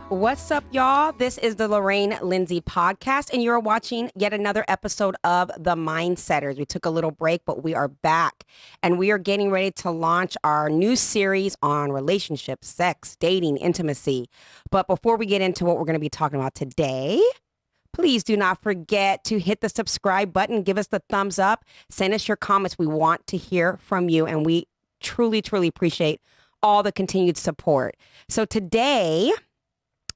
What's up, y'all? This is the Lorraine Lindsay podcast, and you're watching yet another episode of The Mindsetters. We took a little break, but we are back, and we are getting ready to launch our new series on relationships, sex, dating, intimacy. But before we get into what we're going to be talking about today, please do not forget to hit the subscribe button, give us the thumbs up, send us your comments. We want to hear from you, and we truly, truly appreciate all the continued support. So today,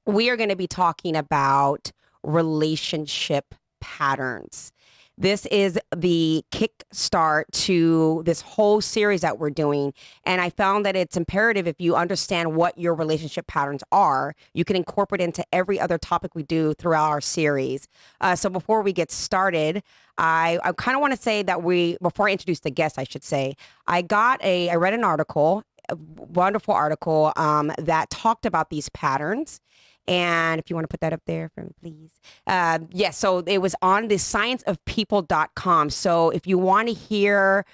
we are going to be talking about relationship patterns. This is the kickstart to this whole series that we're doing. And I found that it's imperative, if you understand what your relationship patterns are, you can incorporate into every other topic we do throughout our series. So before we get started, I kind of want to say that before I introduce the guest, I should say, I read an article, a wonderful article that talked about these patterns. And if you want to put that up there for me, please. Yes, so it was on the scienceofpeople.com. So if you want to hear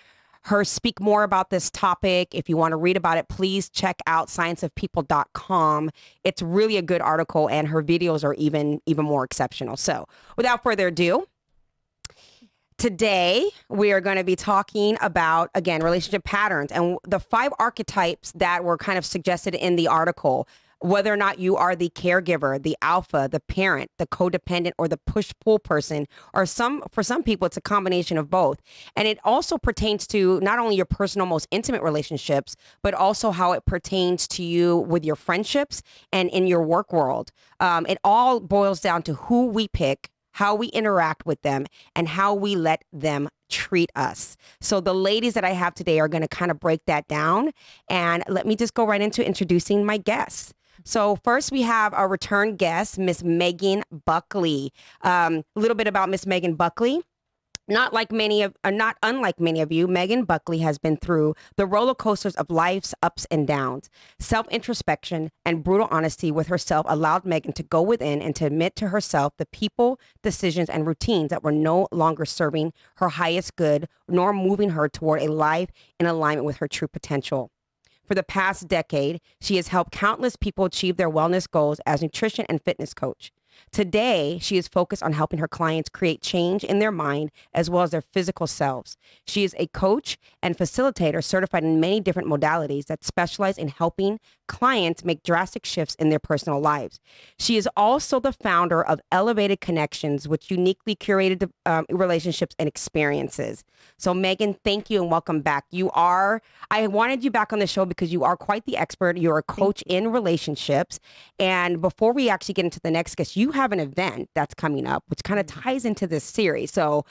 her speak more about this topic, if you want to read about it, please check out scienceofpeople.com. It's really a good article, and her videos are even more exceptional. So without further ado, today, we are going to be talking about, again, relationship patterns and the 5 archetypes that were kind of suggested in the article. Whether or not you are the caregiver, the alpha, the parent, the codependent, or the push-pull person, or for some people, it's a combination of both. And it also pertains to not only your personal, most intimate relationships, but also how it pertains to you with your friendships and in your work world. It all boils down to who we pick, how we interact with them, and how we let them treat us. So the ladies that I have today are going to kind of break that down. And let me just go right into introducing my guests. So first we have our return guest, Miss Megan Buckley. A little bit about Miss Megan Buckley. Not unlike many of you, Megan Buckley has been through the roller coasters of life's ups and downs. Self-introspection and brutal honesty with herself allowed Megan to go within and to admit to herself the people, decisions, and routines that were no longer serving her highest good, nor moving her toward a life in alignment with her true potential. For the past decade, she has helped countless people achieve their wellness goals as nutrition and fitness coach. Today, she is focused on helping her clients create change in their mind as well as their physical selves. She is a coach and facilitator certified in many different modalities that specialize in helping clients make drastic shifts in their personal lives. She is also the founder of Elevated Connections, which uniquely curated relationships and experiences. So Megan, thank you and welcome back. I wanted you back on the show because you are quite the expert. You're a coach in relationships. And before we actually get into the next guest, you have an event that's coming up, which kind of ties into this series. So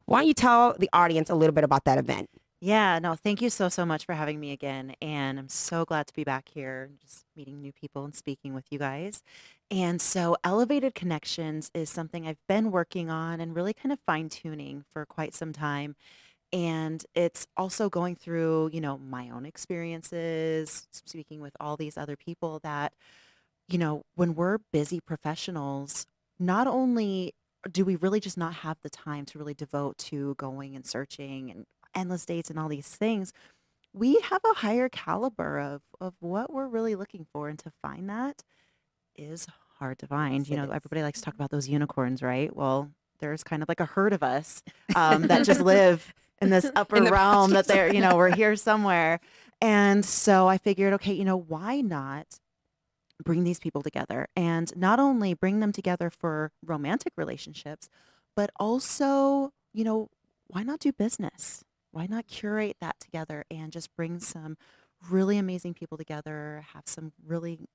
why don't you tell the audience a little bit about that event? Yeah, no, thank you so much for having me again. And I'm so glad to be back here, just meeting new people and speaking with you guys. And so Elevated Connections is something I've been working on and really kind of fine tuning for quite some time. And it's also going through, my own experiences, speaking with all these other people that, when we're busy professionals, not only do we really just not have the time to really devote to going and searching and endless dates and all these things, we have a higher caliber of what we're really looking for. And to find that is hard to find. Yes, it is. Everybody likes to talk about those unicorns, right? Well, there's kind of like a herd of us that just live in this upper In the realm that process. we're here somewhere. And so I figured, okay, why not bring these people together and not only bring them together for romantic relationships, but also, why not do business? Why not curate that together and just bring some really amazing people together, have some really,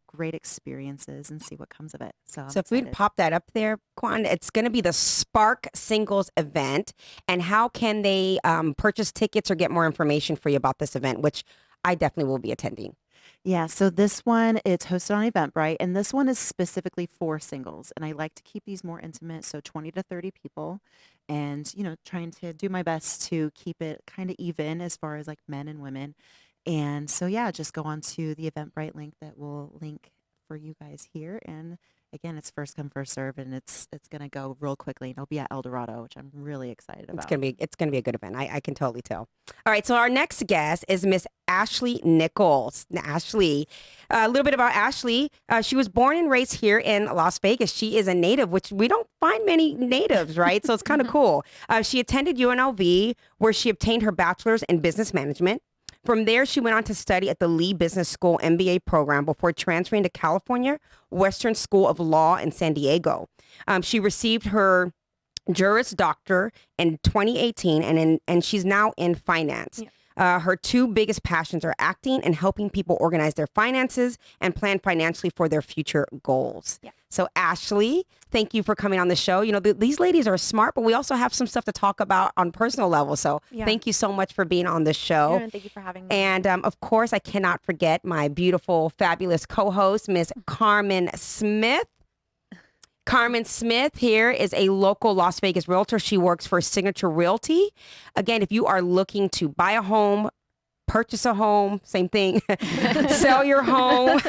great experiences and see what comes of it. So I'm So if we'd excited. pop that up there, Quan, it's going to be the Spark Singles event. And how can they purchase tickets or get more information for you about this event, which I definitely will be attending? Yeah, so this one, it's hosted on Eventbrite, and this one is specifically for singles. And I like to keep these more intimate, so 20 to 30 people, and, trying to do my best to keep it kind of even as far as like men and women. And so, yeah, just go on to the Eventbrite link that will link for you guys here. And again, it's first come, first serve, and it's gonna go real quickly. And it'll be at El Dorado, which I'm really excited about. It's gonna be a good event. I can totally tell. All right, so our next guest is Miss Ashley Nichols. Now, Ashley, a little bit about Ashley. She was born and raised here in Las Vegas. She is a native, which we don't find many natives, right? So it's kind of cool. She attended UNLV, where she obtained her bachelor's in business management. From there, she went on to study at the Lee Business School MBA program before transferring to California Western School of Law in San Diego. She received her Juris Doctor in 2018, and she's now in finance. Yeah. Her two biggest passions are acting and helping people organize their finances and plan financially for their future goals. Yeah. So Ashley, thank you for coming on the show. You know, these ladies are smart, but we also have some stuff to talk about on personal level. So Yeah. thank you so much for being on the show. And thank you for having me. And of course, I cannot forget my beautiful, fabulous co-host, Miss Carmen Smith. Carmen Smith here is a local Las Vegas realtor. She works for Signature Realty. Again, if you are looking to buy a home, purchase a home, same thing, sell your home.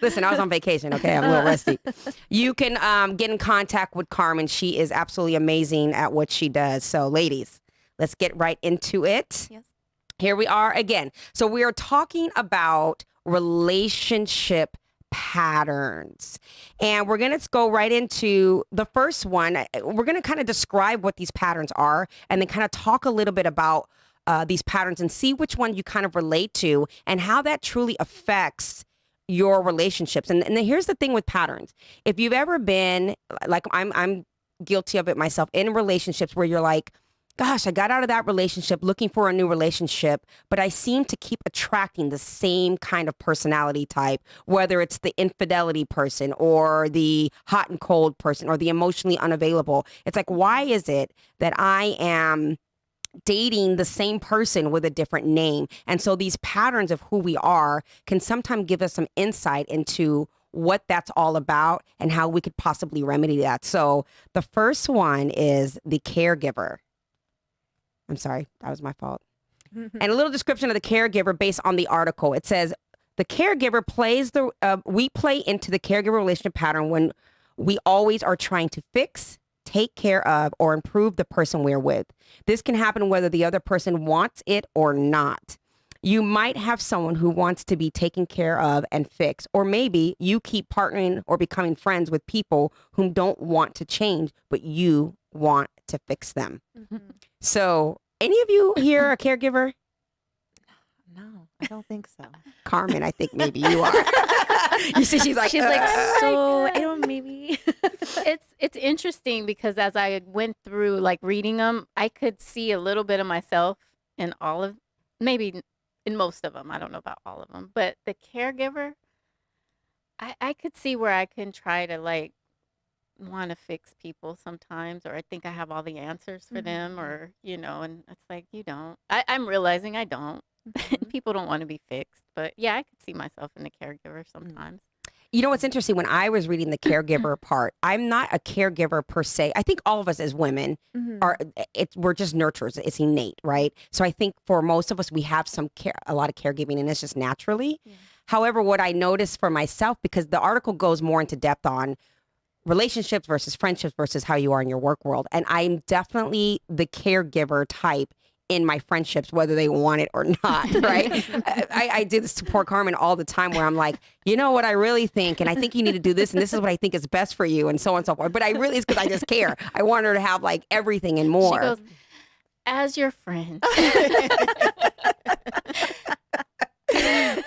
Listen, I was on vacation, okay? I'm a little rusty. You can get in contact with Carmen. She is absolutely amazing at what she does. So, ladies, let's get right into it. Yes. Here we are again. So we are talking about relationship patterns. And we're going to go right into the first one. We're going to kind of describe what these patterns are and then kind of talk a little bit about these patterns and see which one you kind of relate to and how that truly affects your relationships. And then here's the thing with patterns. If you've ever been, like I'm guilty of it myself, in relationships where you're like, gosh, I got out of that relationship looking for a new relationship, but I seem to keep attracting the same kind of personality type, whether it's the infidelity person or the hot and cold person or the emotionally unavailable. It's like, why is it that I am dating the same person with a different name? And so these patterns of who we are can sometimes give us some insight into what that's all about and how we could possibly remedy that. So the first one is the caregiver. I'm sorry, that was my fault. And a little description of the caregiver based on the article. It says, the caregiver we play into the caregiver relationship pattern when we always are trying to fix, take care of, or improve the person we're with. This can happen whether the other person wants it or not. You might have someone who wants to be taken care of and fixed, or maybe you keep partnering or becoming friends with people who don't want to change, but you want to fix them. So, any of you here a caregiver? No, I don't think so. Carmen, I think maybe you are. You see, she's like, So I don't maybe. It's interesting because as I went through like reading them, I could see a little bit of myself in all of, maybe in most of them. I don't know about all of them, but the caregiver, I could see where I can try to like want to fix people sometimes, or I think I have all the answers for them, or and it's like you don't. I'm realizing I don't. People don't want to be fixed, but yeah, I could see myself in the caregiver sometimes. You know what's interesting? When I was reading the caregiver part, I'm not a caregiver per se. I think all of us as women are. We're just nurturers. It's innate, right? So I think for most of us, we have a lot of caregiving, and it's just naturally. Yeah. However, what I noticed for myself, because the article goes more into depth on relationships versus friendships versus how you are in your work world. And I'm definitely the caregiver type in my friendships, whether they want it or not, right? I do this to poor Carmen all the time where I'm like, you know what I really think, and I think you need to do this, and this is what I think is best for you, and so on and so forth. But it's because I just care. I want her to have like everything and more. She goes, as your friend.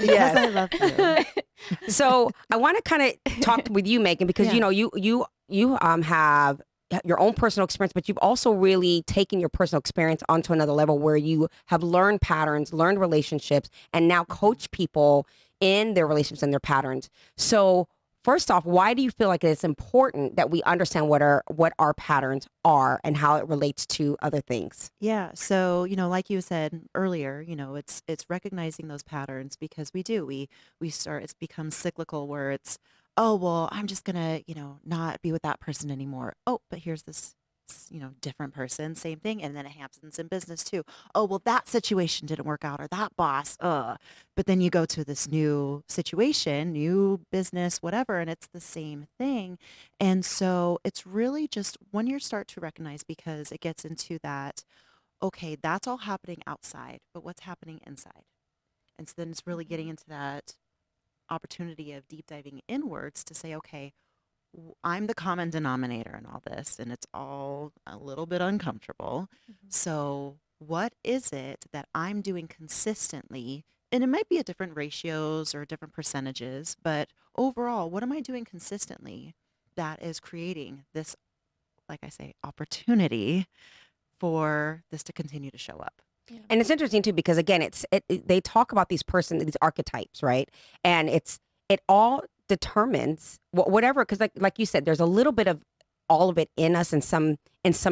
Yes, I love you. So I want to kind of talk with you, Megan, because you have your own personal experience, but you've also really taken your personal experience onto another level where you have learned patterns, learned relationships, and now coach people in their relationships and their patterns. So first off, why do you feel like it's important that we understand what our patterns are and how it relates to other things? Yeah. So, like you said earlier, it's recognizing those patterns because we start, it's become cyclical where it's, oh, well, I'm just going to, not be with that person anymore. Oh, but here's this different person, same thing. And then it happens in business too. Oh, well, that situation didn't work out, or that boss, but then you go to this new situation, new business, whatever, and it's the same thing. And so it's really just when you start to recognize, because it gets into that, okay, that's all happening outside, but what's happening inside? And so then it's really getting into that opportunity of deep diving inwards to say, okay, I'm the common denominator in all this, and it's all a little bit uncomfortable. So, what is it that I'm doing consistently? And it might be at different ratios or different percentages, but overall, what am I doing consistently that is creating this, like I say, opportunity for this to continue to show up? Yeah. And it's interesting too, because again, they talk about these archetypes, right? And it all determines whatever, because like you said, there's a little bit of all of it in us in some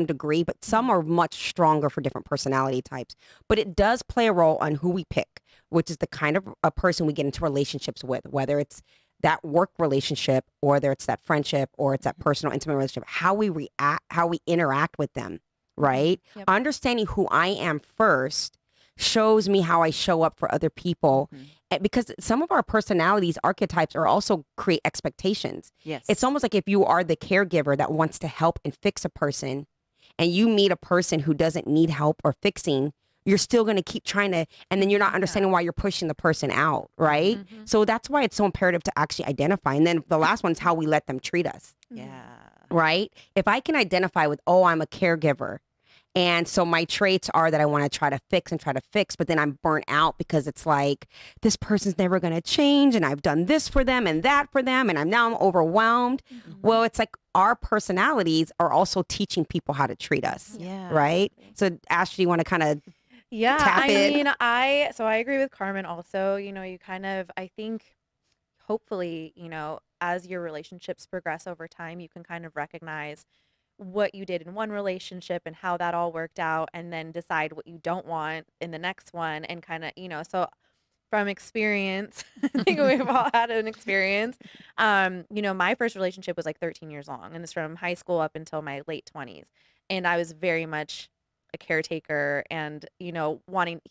degree, but some are much stronger for different personality types. But it does play a role on who we pick, which is the kind of a person we get into relationships with, whether it's that work relationship, or whether it's that friendship, or it's that personal intimate relationship, how we react, how we interact with them. Right? Yep. Understanding who I am first shows me how I show up for other people. And because some of our personalities, archetypes, are also create expectations. Yes. It's almost like if you are the caregiver that wants to help and fix a person, and you meet a person who doesn't need help or fixing, you're still going to keep trying to, and then you're not understanding why you're pushing the person out, right? So that's why it's so imperative to actually identify. And then the last one is how we let them treat us. Yeah. Right? If I can identify with, oh, I'm a caregiver, and so my traits are that I want to try to fix, but then I'm burnt out because it's like, this person's never going to change, and I've done this for them and that for them, and I'm overwhelmed. Well, it's like our personalities are also teaching people how to treat us. Yeah. Right? So Ashley, you want to kind of Yeah, tap I in? mean, I agree with Carmen also. You kind of, I think, hopefully, as your relationships progress over time, you can kind of recognize what you did in one relationship and how that all worked out, and then decide what you don't want in the next one, and kind of, so from experience, I think we've all had an experience. My first relationship was like 13 years long, and it's from high school up until my late 20s. And I was very much a caretaker, and, wanting,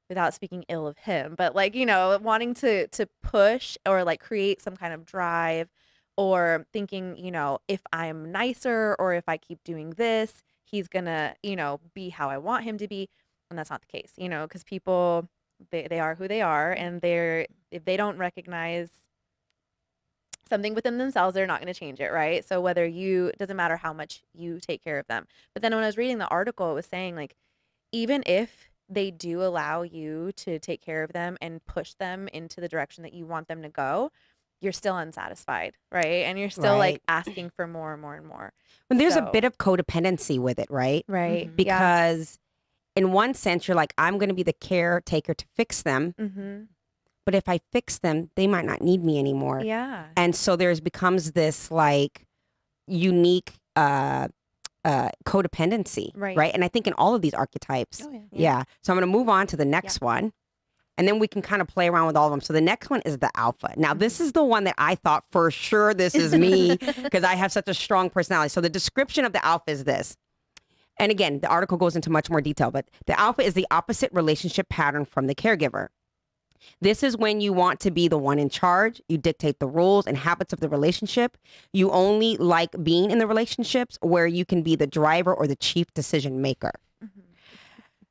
without speaking ill of him, but like, wanting to push, or like create some kind of drive, or thinking, if I'm nicer, or if I keep doing this, he's gonna, be how I want him to be. And that's not the case, because people, they are who they are, and if they don't recognize something within themselves, they're not going to change it, right? So it doesn't matter how much you take care of them. But then when I was reading the article, it was saying, like, even if they do allow you to take care of them and push them into the direction that you want them to go, you're still unsatisfied, right? And you're still like asking for more and more and more. When there's a bit of codependency with it, right? Right. Because in one sense, you're like, I'm going to be the caretaker to fix them. But if I fix them, they might not need me anymore. Yeah. And so becomes this like unique codependency, right? And I think in all of these archetypes. Oh, yeah. Yeah. So I'm going to move on to the next one, and then we can kind of play around with all of them. So the next one is the alpha. Now, this is the one that I thought for sure this is me, because I have such a strong personality. So the description of the alpha is this. And again, the article goes into much more detail, but the alpha is the opposite relationship pattern from the caregiver. This is when you want to be the one in charge. You dictate the rules and habits of the relationship. You only like being in the relationships where you can be the driver or the chief decision maker.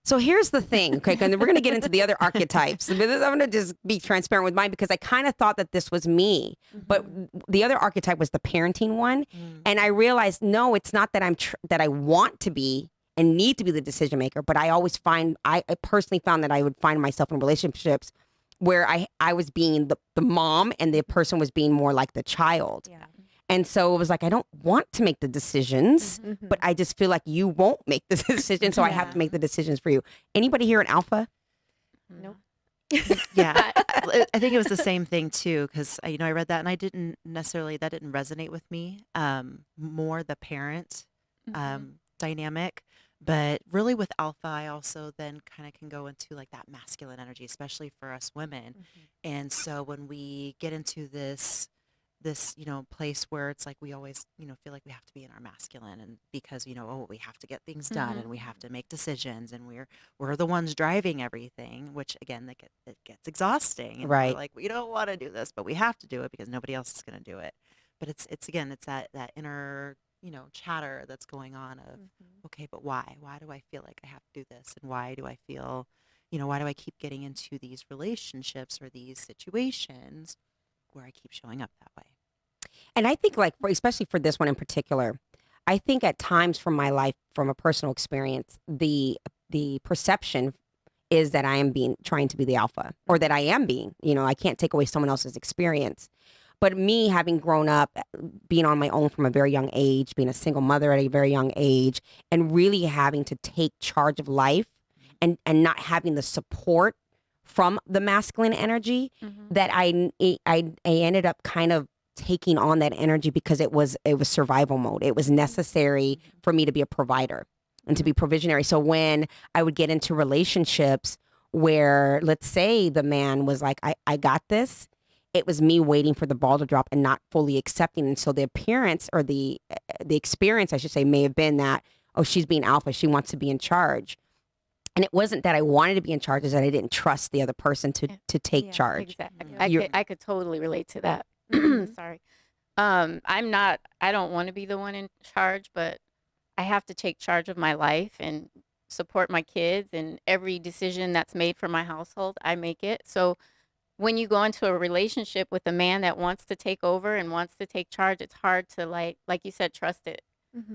So here's the thing, okay? And we're going to get into the other archetypes. I'm going to just be transparent with mine, because I kind of thought that this was me. But the other archetype was the parenting one. And I realized, no, it's not that that I want to be and need to be the decision maker. But I personally found that I would find myself in relationships where I was being the mom, and the person was being more like the child. Yeah. And so it was like, I don't want to make the decisions, but I just feel like you won't make the decision, so I have to make the decisions for you. Anybody here an alpha? Nope. Yeah, I think it was the same thing too, because I read that, and that didn't resonate with me. More the parent dynamic, but really with alpha, I also then kind of can go into like that masculine energy, especially for us women. And so when we get into this this, place where it's like we always, feel like we have to be in our masculine, and because, we have to get things done and we have to make decisions, and we're the ones driving everything, which again, it gets exhausting, and we're Right. like, we don't want to do this, but we have to do it because nobody else is going to do it. But it's again, it's that inner, chatter that's going on of, okay, but why do I feel like I have to do this? And why do I feel, why do I keep getting into these relationships or these situations where I keep showing up that way? And I think like, especially for this one in particular, I think at times from my life, from a personal experience, the perception is that I am trying to be the alpha, or that I am being, I can't take away someone else's experience. But me having grown up, being on my own from a very young age, being a single mother at a very young age, and really having to take charge of life, and not having the support from the masculine energy, that I ended up kind of taking on that energy because it was survival mode. It was necessary for me to be a provider and to be provisionary. So when I would get into relationships where, let's say, the man was like, I got this, it was me waiting for the ball to drop and not fully accepting. And so the appearance, or the experience, I should say, may have been that, oh, she's being alpha, she wants to be in charge. And it wasn't that I wanted to be in charge, it's that I didn't trust the other person to take charge. Exactly. Yeah. I could totally relate to that. Sorry. I don't want to be the one in charge, but I have to take charge of my life and support my kids, and every decision that's made for my household, I make it. So when you go into a relationship with a man that wants to take over and wants to take charge, it's hard to, like you said, trust it.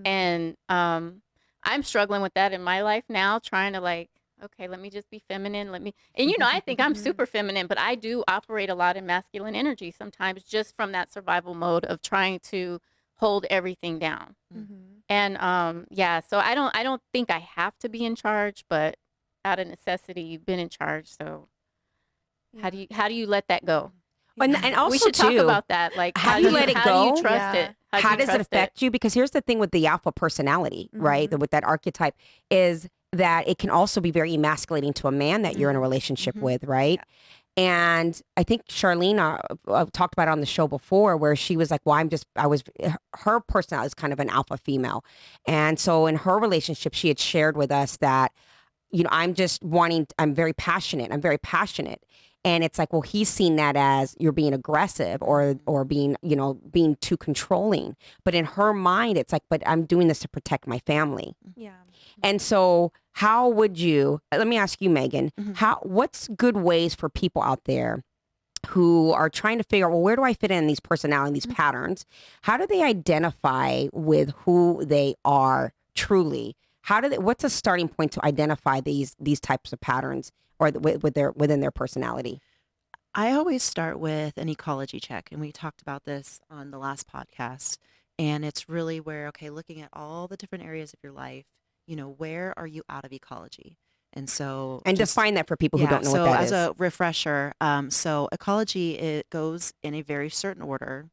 And I'm struggling with that in my life now, trying to, like, okay, let me just be feminine. And I think I'm super feminine, but I do operate a lot in masculine energy sometimes, just from that survival mode of trying to hold everything down. And so I don't think I have to be in charge, but out of necessity, you've been in charge. So how do you let that go? And also we should talk about that. Like, how do you let it go? Do you trust it? How does it affect you? Because here's the thing with the alpha personality, right? With that archetype, is that it can also be very emasculating to a man that you're in a relationship with, right? Yeah. And I think Charlene talked about it on the show before, where she was like, well, her personality is kind of an alpha female. And so in her relationship, she had shared with us that, I'm very passionate. And it's like, well, he's seen that as you're being aggressive, or being, being too controlling. But in her mind, it's like, but I'm doing this to protect my family. Yeah. And so how would you, let me ask you, Megan, what's good ways for people out there who are trying to figure out, well, where do I fit in these personality, these patterns? How do they identify with who they are truly? What's a starting point to identify these types of patterns, or within their personality? I always start with an ecology check, and we talked about this on the last podcast. And it's really where, okay, looking at all the different areas of your life, where are you out of ecology? And so, define that for people who don't know what that is. So as a refresher, so ecology, it goes in a very certain order.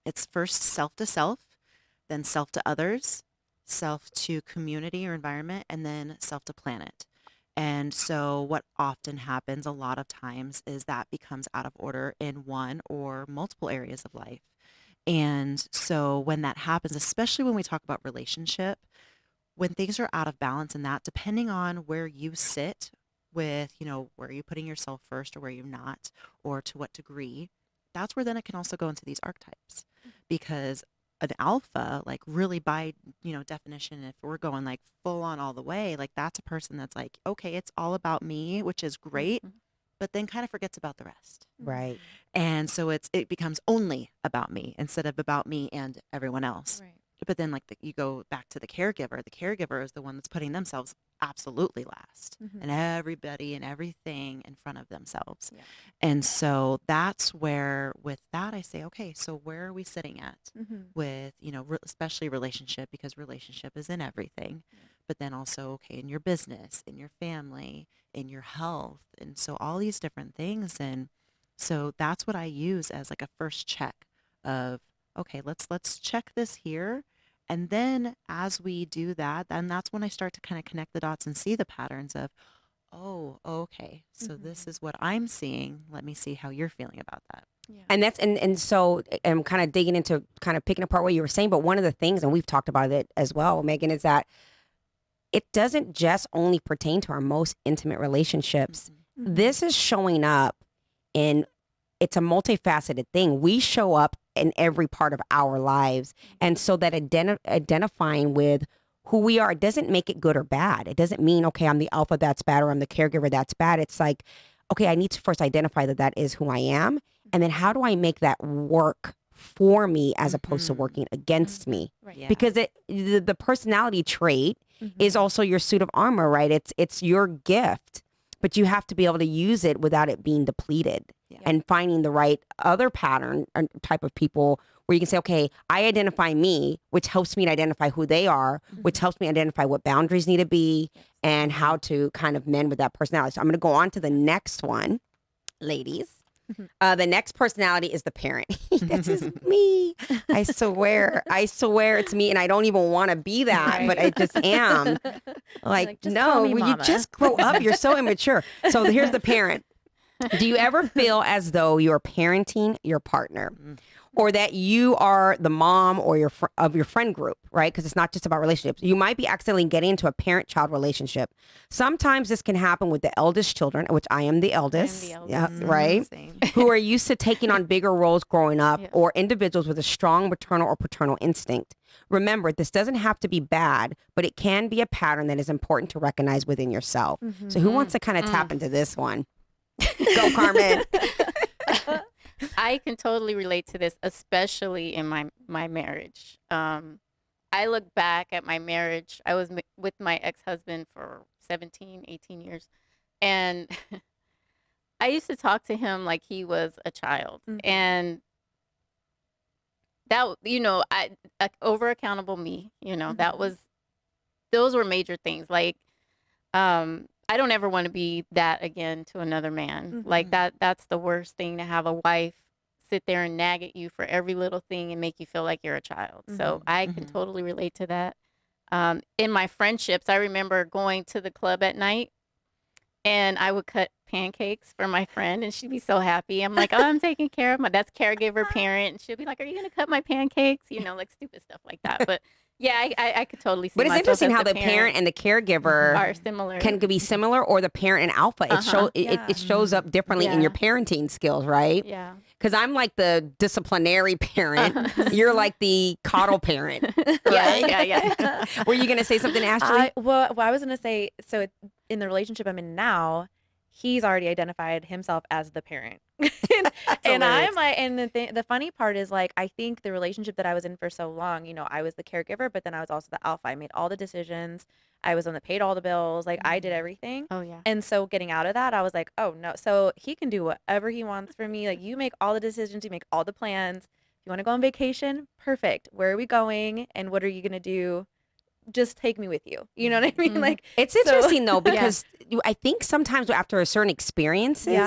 It's first self to self, then self to others, self to community or environment, and then self to planet. And so what often happens a lot of times is that becomes out of order in one or multiple areas of life. And so when that happens, especially when we talk about relationship, when things are out of balance, and that, depending on where you sit with, where are you putting yourself first or where you're not, or to what degree, that's where then it can also go into these archetypes. Because an alpha, like really by, definition, if we're going like full on all the way, like that's a person that's like, okay, it's all about me, which is great, but then kind of forgets about the rest. Right. And so it becomes only about me instead of about me and everyone else. Right. But then you go back to the caregiver. The caregiver is the one that's putting themselves absolutely last, and everybody and everything in front of themselves. Yeah. And so that's where, with that, I say, okay, so where are we sitting at with, especially relationship, because relationship is in everything, but then also, okay, in your business, in your family, in your health. And so all these different things. And so that's what I use as like a first check of, okay, let's check this here. And then as we do that, then that's when I start to kind of connect the dots and see the patterns of, oh, okay, so this is what I'm seeing. Let me see how you're feeling about that. Yeah. And so I'm kind of digging into kind of picking apart what you were saying. But one of the things, and we've talked about it as well, Megan, is that it doesn't just only pertain to our most intimate relationships. Mhm. This is showing up in, it's a multifaceted thing. We show up in every part of our lives. And so that identifying with who we are, it doesn't make it good or bad. It doesn't mean, okay, I'm the alpha, that's bad, or I'm the caregiver, that's bad. It's like, okay, I need to first identify that that is who I am. And then how do I make that work for me as opposed to working against me? Right. Yeah. Because the personality trait is Mhm. also your suit of armor, right? It's your gift, but you have to be able to use it without it being depleted. Yeah. And finding the right other pattern and type of people where you can say, okay, I identify me, which helps me to identify who they are, which helps me identify what boundaries need to be and how to kind of mend with that personality. So I'm going to go on to the next one, ladies. The next personality is the parent. This is me. I swear it's me. And I don't even want to be that, but I just am. Like, just call no, me will you mama. just grow up? You're so immature. So here's the parent. Do you ever feel as though you're parenting your partner, or that you are the mom or of your friend group, right? Because it's not just about relationships. You might be accidentally getting into a parent-child relationship. Sometimes this can happen with the eldest children, which I am the eldest. Yeah, right. Same. Who are used to taking on bigger roles growing up, Yeah. or individuals with a strong maternal or paternal instinct. Remember, this doesn't have to be bad, but it can be a pattern that is important to recognize within yourself. So who wants to kind of tap into this one? Go, Carmen. I can totally relate to this, especially in my marriage. I look back at my marriage. I was with my ex-husband for 17, 18 years. And I used to talk to him like he was a child. And that, over accountable me, those were major things. Like, I don't ever want to be that again to another man. Like that's the worst thing, to have a wife sit there and nag at you for every little thing and make you feel like you're a child. So I can totally relate to that. In my friendships, I remember going to the club at night and I would cut pancakes for my friend and she'd be so happy. I'm like, oh, I'm taking care of that's caregiver parent. And she'll be like, are you going to cut my pancakes? Like stupid stuff like that. But yeah, I could totally see But it's myself interesting as how the parent and the caregiver are similar. can be similar, or the parent and alpha. It shows up differently in your parenting skills, right? Yeah. Because I'm like the disciplinary parent. You're like the coddle parent, right? Yeah. Were you going to say something, Ashley? I was going to say, so in the relationship I'm in now, he's already identified himself as the parent. And I'm like, and the funny part is, like, I think the relationship that I was in for so long, I was the caregiver, but then I was also the alpha. I made all the decisions. I was the one that paid all the bills. Like, I did everything. Oh, yeah. And so getting out of that, I was like, oh no. So he can do whatever he wants for me. Like, you make all the decisions, you make all the plans. If you want to go on vacation, perfect. Where are we going? And what are you going to do? Just take me with you. You know what I mean? Like, It's interesting though, because I think sometimes after a certain experiences,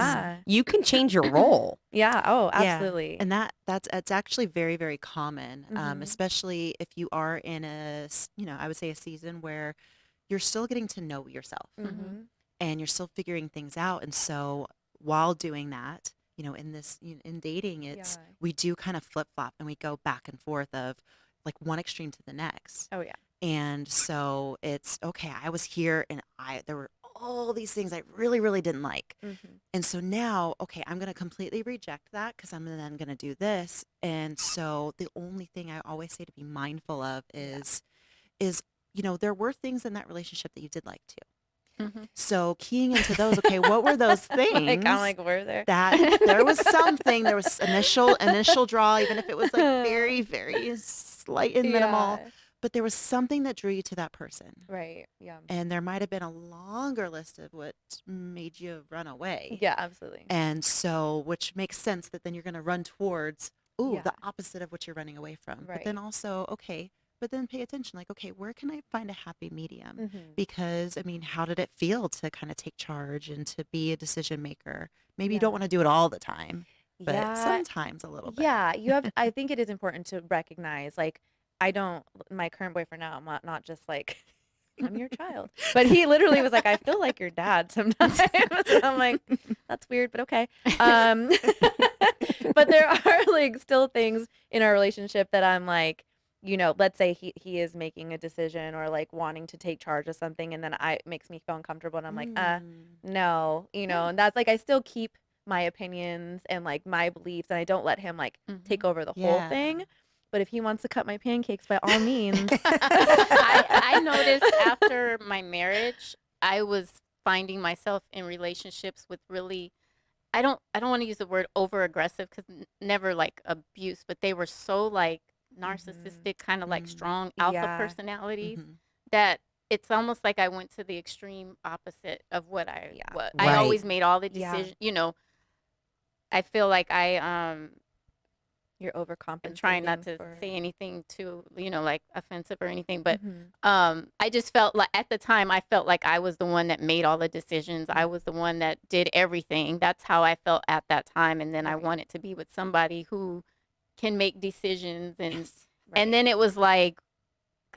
you can change your role. Yeah. Oh, Yeah. absolutely. And it's actually very, very common, especially if you are in I would say a season where you're still getting to know yourself and you're still figuring things out. And so while doing that, in dating, we do kind of flip flop and we go back and forth of like one extreme to the next. Oh yeah. And so it's okay. I was here and there were all these things I really, really didn't like. And so now, okay, I'm going to completely reject that because I'm then going to do this. And so the only thing I always say to be mindful of is, there were things in that relationship that you did like too. So keying into those, okay, what were those things? I'm like, were there? That there was something, there was initial draw, even if it was like very, very slight and minimal. Yeah. But there was something that drew you to that person. Right. Yeah. And there might have been a longer list of what made you run away. Yeah, absolutely. And so, which makes sense that then you're going to run towards, the Yeah. opposite of what you're running away from. But Right. then also, but then pay attention, like, okay, where can I find a happy medium? Mhm. Because, how did it feel to kind of take charge and to be a decision maker? Maybe you Yeah. don't want to do it all the time, but Yeah. sometimes a little bit. Yeah, I think it is important to recognize, like, my current boyfriend now, I'm not just like, I'm your child. But he literally was like, I feel like your dad sometimes. And I'm like, that's weird, but okay. But there are like still things in our relationship that I'm like, let's say he is making a decision or like wanting to take charge of something, and then it makes me feel uncomfortable, and I'm like, no, Yeah. and that's like I still keep my opinions and like my beliefs, and I don't let him like take over the whole Yeah. thing. But if he wants to cut my pancakes, by all means. I noticed after my marriage, I was finding myself in relationships with really, I don't want to use the word over aggressive because never like abuse, but they were so like narcissistic, kind of like strong alpha Yeah. personalities Mhm. that it's almost like I went to the extreme opposite of what I Yeah. was. Right. I always made all the Yeah. decisions. I feel like You're I'm overcompensating. trying not to for... say anything too, like offensive or anything, but Mhm. I just felt like at the time I felt like I was the one that made all the decisions. I was the one that did everything. That's how I felt at that time. And then I Right. wanted to be with somebody who can make decisions. And Yes. and then it was like,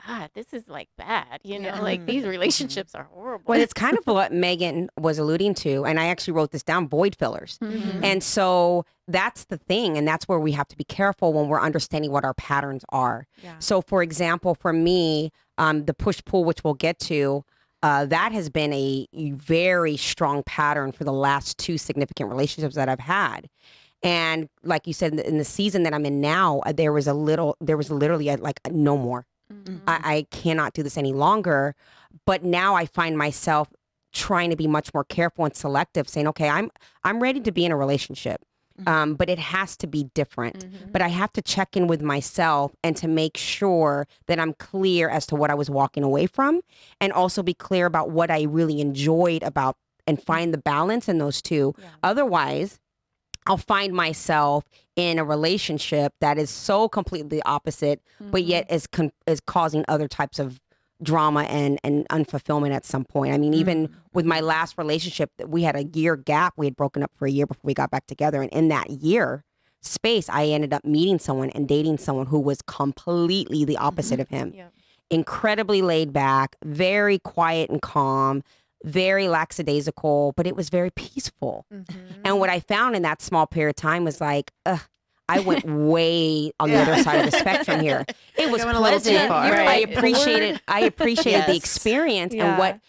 God, this is like bad, Yeah. like these Mhm. relationships are horrible. Well, it's kind of what Megan was alluding to, and I actually wrote this down, void fillers. Mhm. And so that's the thing, and that's where we have to be careful when we're understanding what our patterns are. Yeah. So, for example, for me, the push-pull, which we'll get to, that has been a very strong pattern for the last 2 significant relationships that I've had. And like you said, in the season that I'm in now, there was literally like no more. Mhm. I cannot do this any longer. But now I find myself trying to be much more careful and selective, saying, okay, I'm ready to be in a relationship. But it has to be different. Mhm. But I have to check in with myself and to make sure that I'm clear as to what I was walking away from, and also be clear about what I really enjoyed about, and find the balance in those two. Yeah. Otherwise, I'll find myself in a relationship that is so completely opposite, but yet is causing other types of drama and unfulfillment at some point. I mean, even with my last relationship, we had a year gap. We had broken up for a year before we got back together. And in that year space, I ended up meeting someone and dating someone who was completely the opposite of him. Yeah. Incredibly laid back, very quiet and calm, very lackadaisical, but it was very peaceful. Mhm. And what I found in that small period of time was like, I went way on the other side of the spectrum here. It was I went a little too pleasant. far. You're I right. appreciated the Yes. experience Yeah. and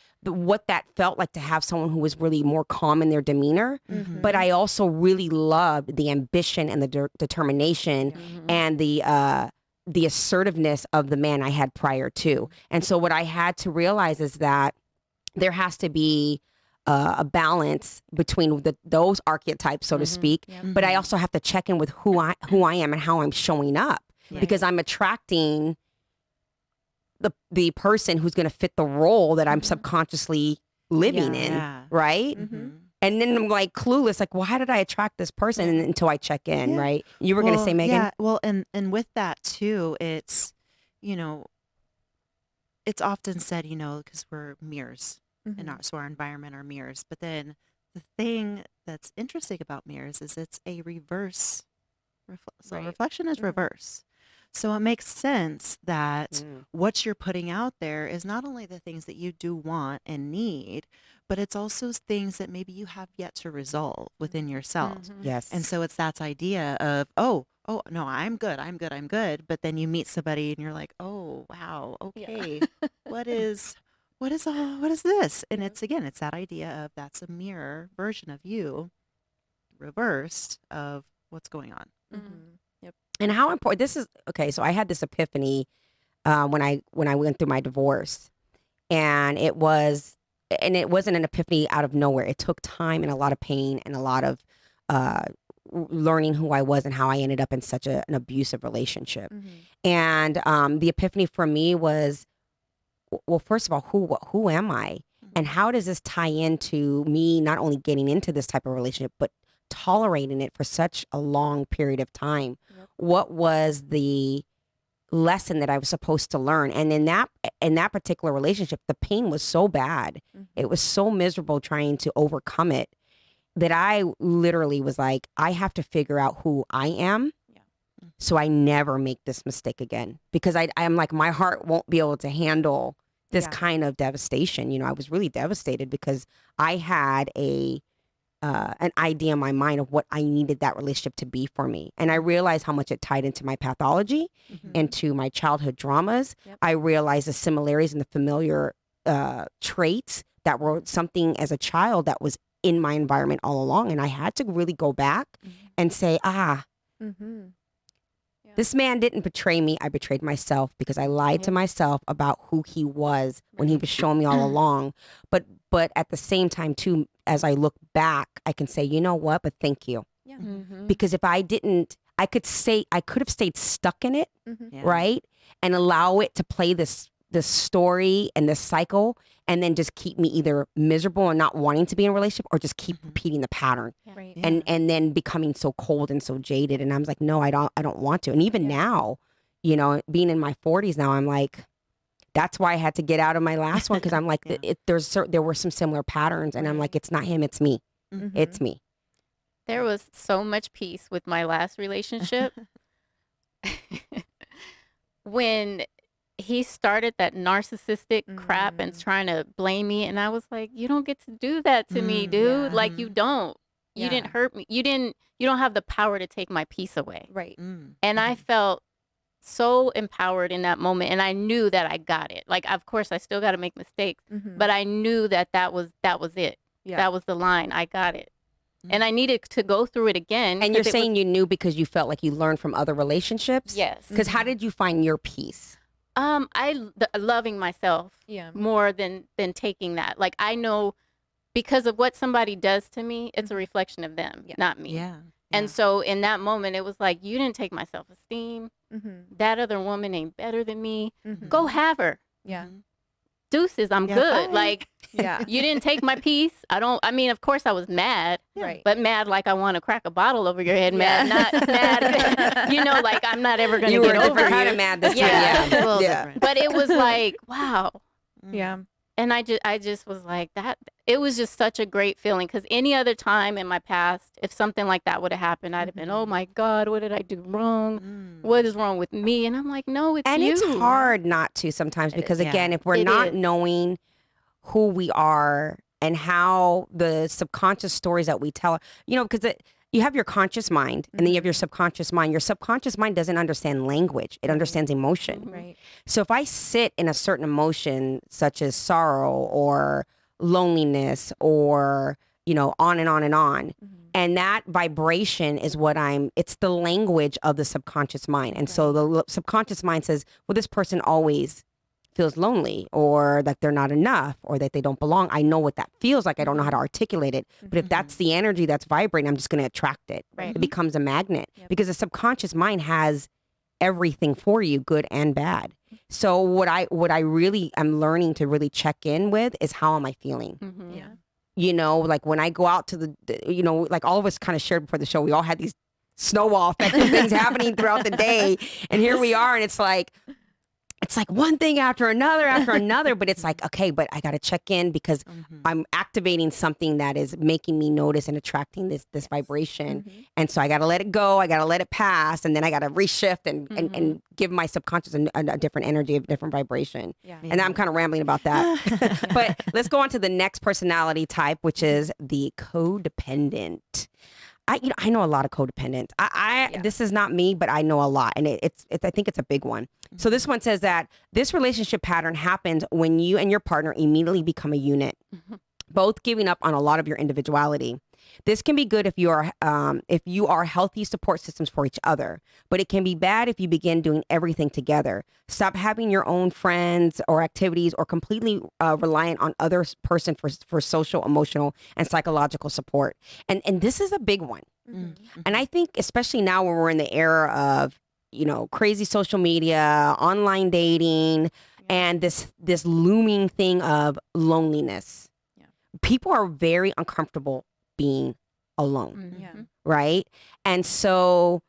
what that felt like to have someone who was really more calm in their demeanor. Mhm. But I also really loved the ambition and the determination and the assertiveness of the man I had prior to. And so what I had to realize is that there has to be a balance between those archetypes, so to speak. Yep. But I also have to check in with who I am and how I'm showing up, Right. because I'm attracting the person who's going to fit the role that I'm subconsciously living in, Yeah. right? Mhm. And then I'm like clueless, like, well, how did I attract this person until I check in, Yeah. right? You were going to say, Megan? Yeah. Well, and with that too, it's it's often said, because we're mirrors, and Mhm. so our environment are mirrors. But then the thing that's interesting about mirrors is it's a reverse. So Right. reflection is Mhm. reverse. So it makes sense that Mm. what you're putting out there is not only the things that you do want and need, but it's also things that maybe you have yet to resolve within yourself. Mhm. Yes. And so it's that idea of, oh, no, I'm good, I'm good, I'm good. But then you meet somebody and you're like, oh, wow, okay, what is this? And Yep. it's that idea of that's a mirror version of you, reversed of what's going on. Mhm. Yep. And how important this is. Okay, so I had this epiphany when I went through my divorce, and it wasn't an epiphany out of nowhere. It took time and a lot of pain and a lot of uh, learning who I was and how I ended up in such an abusive relationship. Mhm. And the epiphany for me was, well, first of all, who am I, and how does this tie into me not only getting into this type of relationship, but tolerating it for such a long period of time? Yep. What was the lesson that I was supposed to learn? And in that particular relationship, the pain was so bad. Mhm. It was so miserable trying to overcome it that I literally was like, I have to figure out who I am, so I never make this mistake again, because I'm like, my heart won't be able to handle this Yeah. kind of devastation. I was really devastated because I had a an idea in my mind of what I needed that relationship to be for me. And I realized how much it tied into my pathology, into my childhood dramas. Yep. I realized the similarities and the familiar traits that were something as a child that was in my environment all along. And I had to really go back and say, Mm-hmm. this man didn't betray me. I betrayed myself because I lied to myself about who he was when he was showing me all along. But at the same time, too, as I look back, I can say, you know what? But thank you. Yeah. Because if I didn't, I could have stayed stuck in it, Yeah. right? And allow it to play this story and this cycle, and then just keep me either miserable and not wanting to be in a relationship, or just keep repeating the pattern. Right. Yeah. And then becoming so cold and so jaded. And I was like, no, I don't want to. And even now, you know, being in my 40s now, I'm like, that's why I had to get out of my last one, because I'm like, there were some similar patterns, and I'm like, it's not him, it's me. It's me. There was so much peace with my last relationship. When he started that narcissistic crap and trying to blame me, and I was like, you don't get to do that to me, dude. Yeah. Like, you don't. You Yeah. didn't hurt me. You don't have the power to take my peace away. Right. And I felt so empowered in that moment, and I knew that I got it. Like, of course, I still got to make mistakes, but I knew that was it. Yeah. That was the line. I got it. And I needed to go through it again. And you're saying you knew because you felt like you learned from other relationships? Yes. Because how did you find your peace? Loving myself Yeah. more than taking that. Like, I know because of what somebody does to me, it's a reflection of them, not me. Yeah. And so in that moment, it was like, you didn't take my self-esteem. That other woman ain't better than me. Go have her. Yeah. Deuces, I'm Yeah, good. bye. Like, Yeah. you didn't take my peace. I mean, of course I was mad, Right. but mad like I want to crack a bottle over your head. Mad, not mad. You know, like, I'm not ever going to You were get a over different kind you. of mad this Yeah. time. It's a little Yeah. different. But it was like, wow. Yeah. And I just was like that. It was just such a great feeling, because any other time in my past, if something like that would have happened, I'd have been, oh my God, what did I do wrong? What is wrong with me? And I'm like, no, it's And you. it's hard not to sometimes, because again, if we're It not is. knowing who we are and how the subconscious stories that we tell, you know, because you have your conscious mind and then you have your subconscious mind. Your subconscious mind doesn't understand language. It understands emotion. Right. So if I sit in a certain emotion, such as sorrow or loneliness or, you know, on and on and on, and that vibration is it's the language of the subconscious mind. And so the subconscious mind says, well, this person always feels lonely, or that they're not enough, or that they don't belong. I know what that feels like. I don't know how to articulate it. But if that's the energy that's vibrating, I'm just going to attract it. Right. It becomes a magnet, because the subconscious mind has everything for you, good and bad. So what I really am learning to really check in with is, how am I feeling? Yeah. You know, like when I go out to you know, like all of us kind of shared before the show, we all had these snowball effect of things happening throughout the day. And here we are, and it's like one thing after another, but it's like, okay, but I got to check in, because I'm activating something that is making me notice and attracting this vibration. And so I got to let it go. I got to let it pass. And then I got to reshift and give my subconscious a different energy, a different vibration. Yeah. And I'm kind of rambling about that. But let's go on to the next personality type, which is the codependent. I know a lot of codependents. This is not me, but I know a lot, and it's I think it's a big one. So this one says that this relationship pattern happens when you and your partner immediately become a unit, both giving up on a lot of your individuality. This can be good if you are healthy support systems for each other, but it can be bad if you begin doing everything together. Stop having your own friends or activities, or completely reliant on other person for social, emotional, and psychological support. And this is a big one. And I think especially now, when we're in the era of, you know, crazy social media, online dating, and this looming thing of loneliness. People are very uncomfortable being alone, right? And so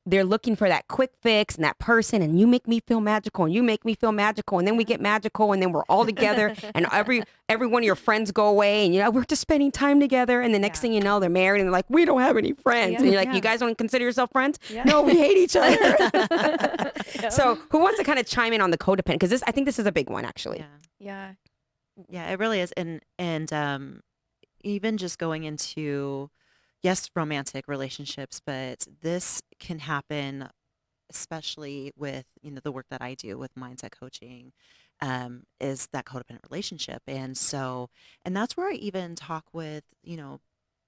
they're looking for that quick fix and that person, and you make me feel magical, and you make me feel magical, and then we get magical, and then we're all together, and every one of your friends go away, and, you know, we're just spending time together, and the next thing you know, they're married, and they're like, we don't have any friends, and you're like, you guys don't consider yourself friends? No, we hate each other. So who wants to kind of chime in on the codependent? Because I think this is a big one, actually. Yeah. Yeah, it really is. And even just going into, yes, romantic relationships, but this can happen especially with, the work that I do with mindset coaching, is that codependent relationship. And that's where I even talk with,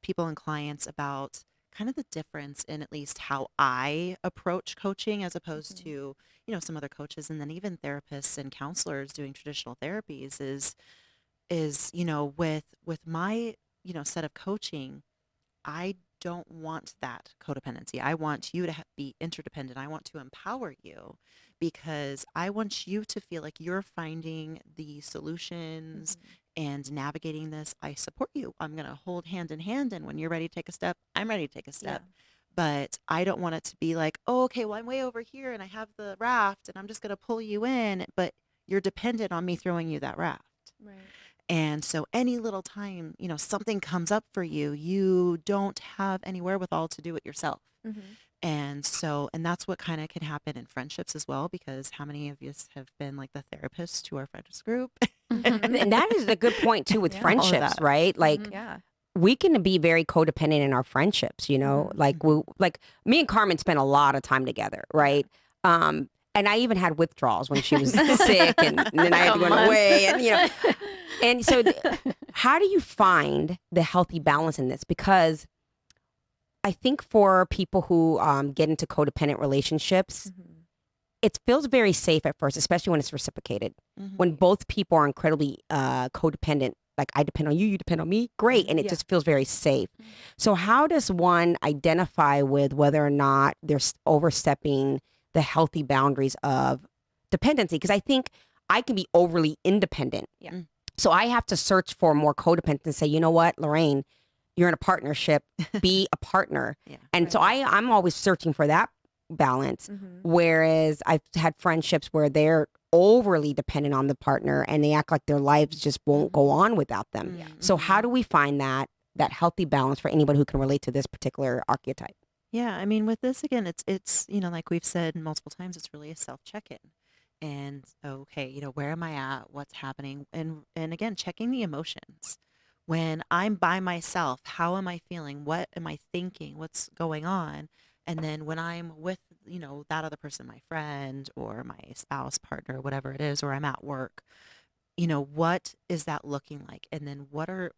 people and clients about kind of the difference in at least how I approach coaching as opposed Mhm. to, some other coaches and then even therapists and counselors doing traditional therapies is, with my, set of coaching, I don't want that codependency. I want you to be interdependent. I want to empower you because I want you to feel like you're finding the solutions Mhm. and navigating this. I support you. I'm going to hold hand in hand. And when you're ready to take a step, I'm ready to take a Yeah. step. But I don't want it to be like, oh, okay, well, I'm way over here and I have the raft and I'm just going to pull you in. But you're dependent on me throwing you that raft. Right. And so any little time, something comes up for you, you don't have any wherewithal to do it yourself. Mhm. And that's what kind of can happen in friendships as well, because how many of us have been like the therapist to our friends group? Mhm. And that is a good point too with Yeah. All of friendships, that. right? Like Mhm. Yeah. we can be very codependent in our friendships, Mhm. like me and Carmen spent a lot of time together, right? And I even had withdrawals when she was sick and then I Like had a to go month. away and so how do you find the healthy balance in this? Because I think for people who get into codependent relationships, Mhm. it feels very safe at first, especially when it's reciprocated. Mhm. When both people are incredibly codependent, like I depend on you, you depend on me, great. And it Yeah. just feels very safe. So how does one identify with whether or not they're overstepping the healthy boundaries of dependency? Because I think I can be overly independent. Yeah. Mm. So I have to search for more codependent and say, you know what, Lorraine, you're in a partnership, be a partner. Yeah. And so Right. I'm always searching for that balance. Mhm. Whereas I've had friendships where they're overly dependent on the partner and they act like their lives just won't go on without them. Yeah. So how Mhm. do we find that healthy balance for anyone who can relate to this particular archetype? Yeah, I mean, with this again, it's like we've said multiple times, it's really a self check-in. And okay, where am I at? What's happening? And again, checking the emotions. When I'm by myself, how am I feeling? What am I thinking? What's going on? And then when I'm with, that other person, my friend or my spouse, partner, whatever it is, or I'm at work, what is that looking like? And then what are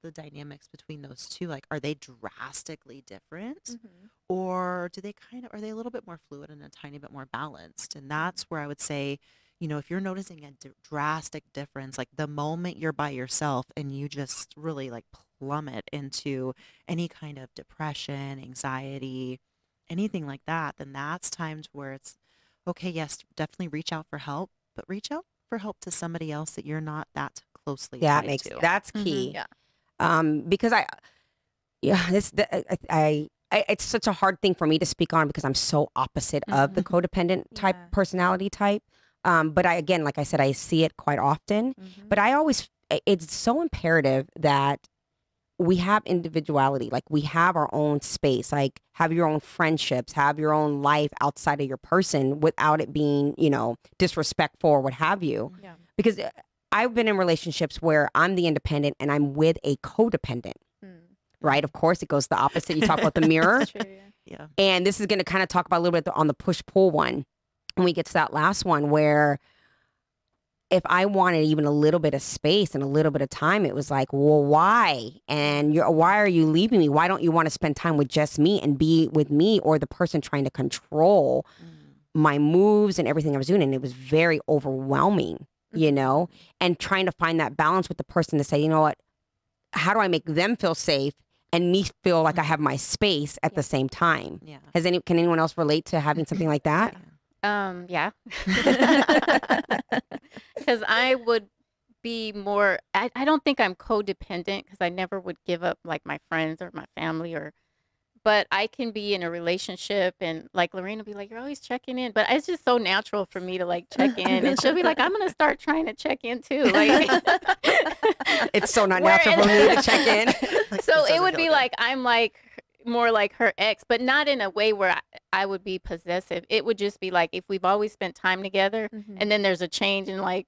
the dynamics between those two? Like, are they drastically different? Mhm. Or are they a little bit more fluid and a tiny bit more balanced? And that's where I would say, if you're noticing a drastic difference, like the moment you're by yourself and you just really like plummet into any kind of depression, anxiety, anything like that, then that's times where it's okay, yes, definitely reach out for help, but reach out for help to somebody else that you're not that closely tied to. That's Mhm. key. Yeah. Because it's such a hard thing for me to speak on because I'm so opposite of the Mhm. codependent type Yeah. personality type. But again, like I said, I see it quite often. Mhm. But it's so imperative that we have individuality, like we have our own space, like have your own friendships, have your own life outside of your person without it being, disrespectful or what have you. Yeah. Because I've been in relationships where I'm the independent and I'm with a codependent, Mm. right? Of course, it goes the opposite. You talk about the mirror. That's true. Yeah. Yeah. And this is going to kind of talk about a little bit on the push-pull one when we get to that last one where if I wanted even a little bit of space and a little bit of time, it was like, well, why? And why are you leaving me? Why don't you want to spend time with just me and be with me or the person trying to control Mm. my moves and everything I was doing? And it was very overwhelming, Mhm. and trying to find that balance with the person to say, you know what, how do I make them feel safe and me feel like I have my space at the Yeah. same time? Yeah. Can anyone else relate to having something like that? Yeah. Because I would be more, I don't think I'm codependent because I never would give up like my friends or my family but I can be in a relationship and like Lorraine will be like, you're always checking in. But it's just so natural for me to like check in. And she'll be like, I'm going to start trying to check in too. Like, It's so not Where natural for me to check in. Like, so this it doesn't would feel be good. like, I'm like more like her ex, but not in a way where I would be possessive. It would just be like, if we've always spent time together Mhm. and then there's a change and like,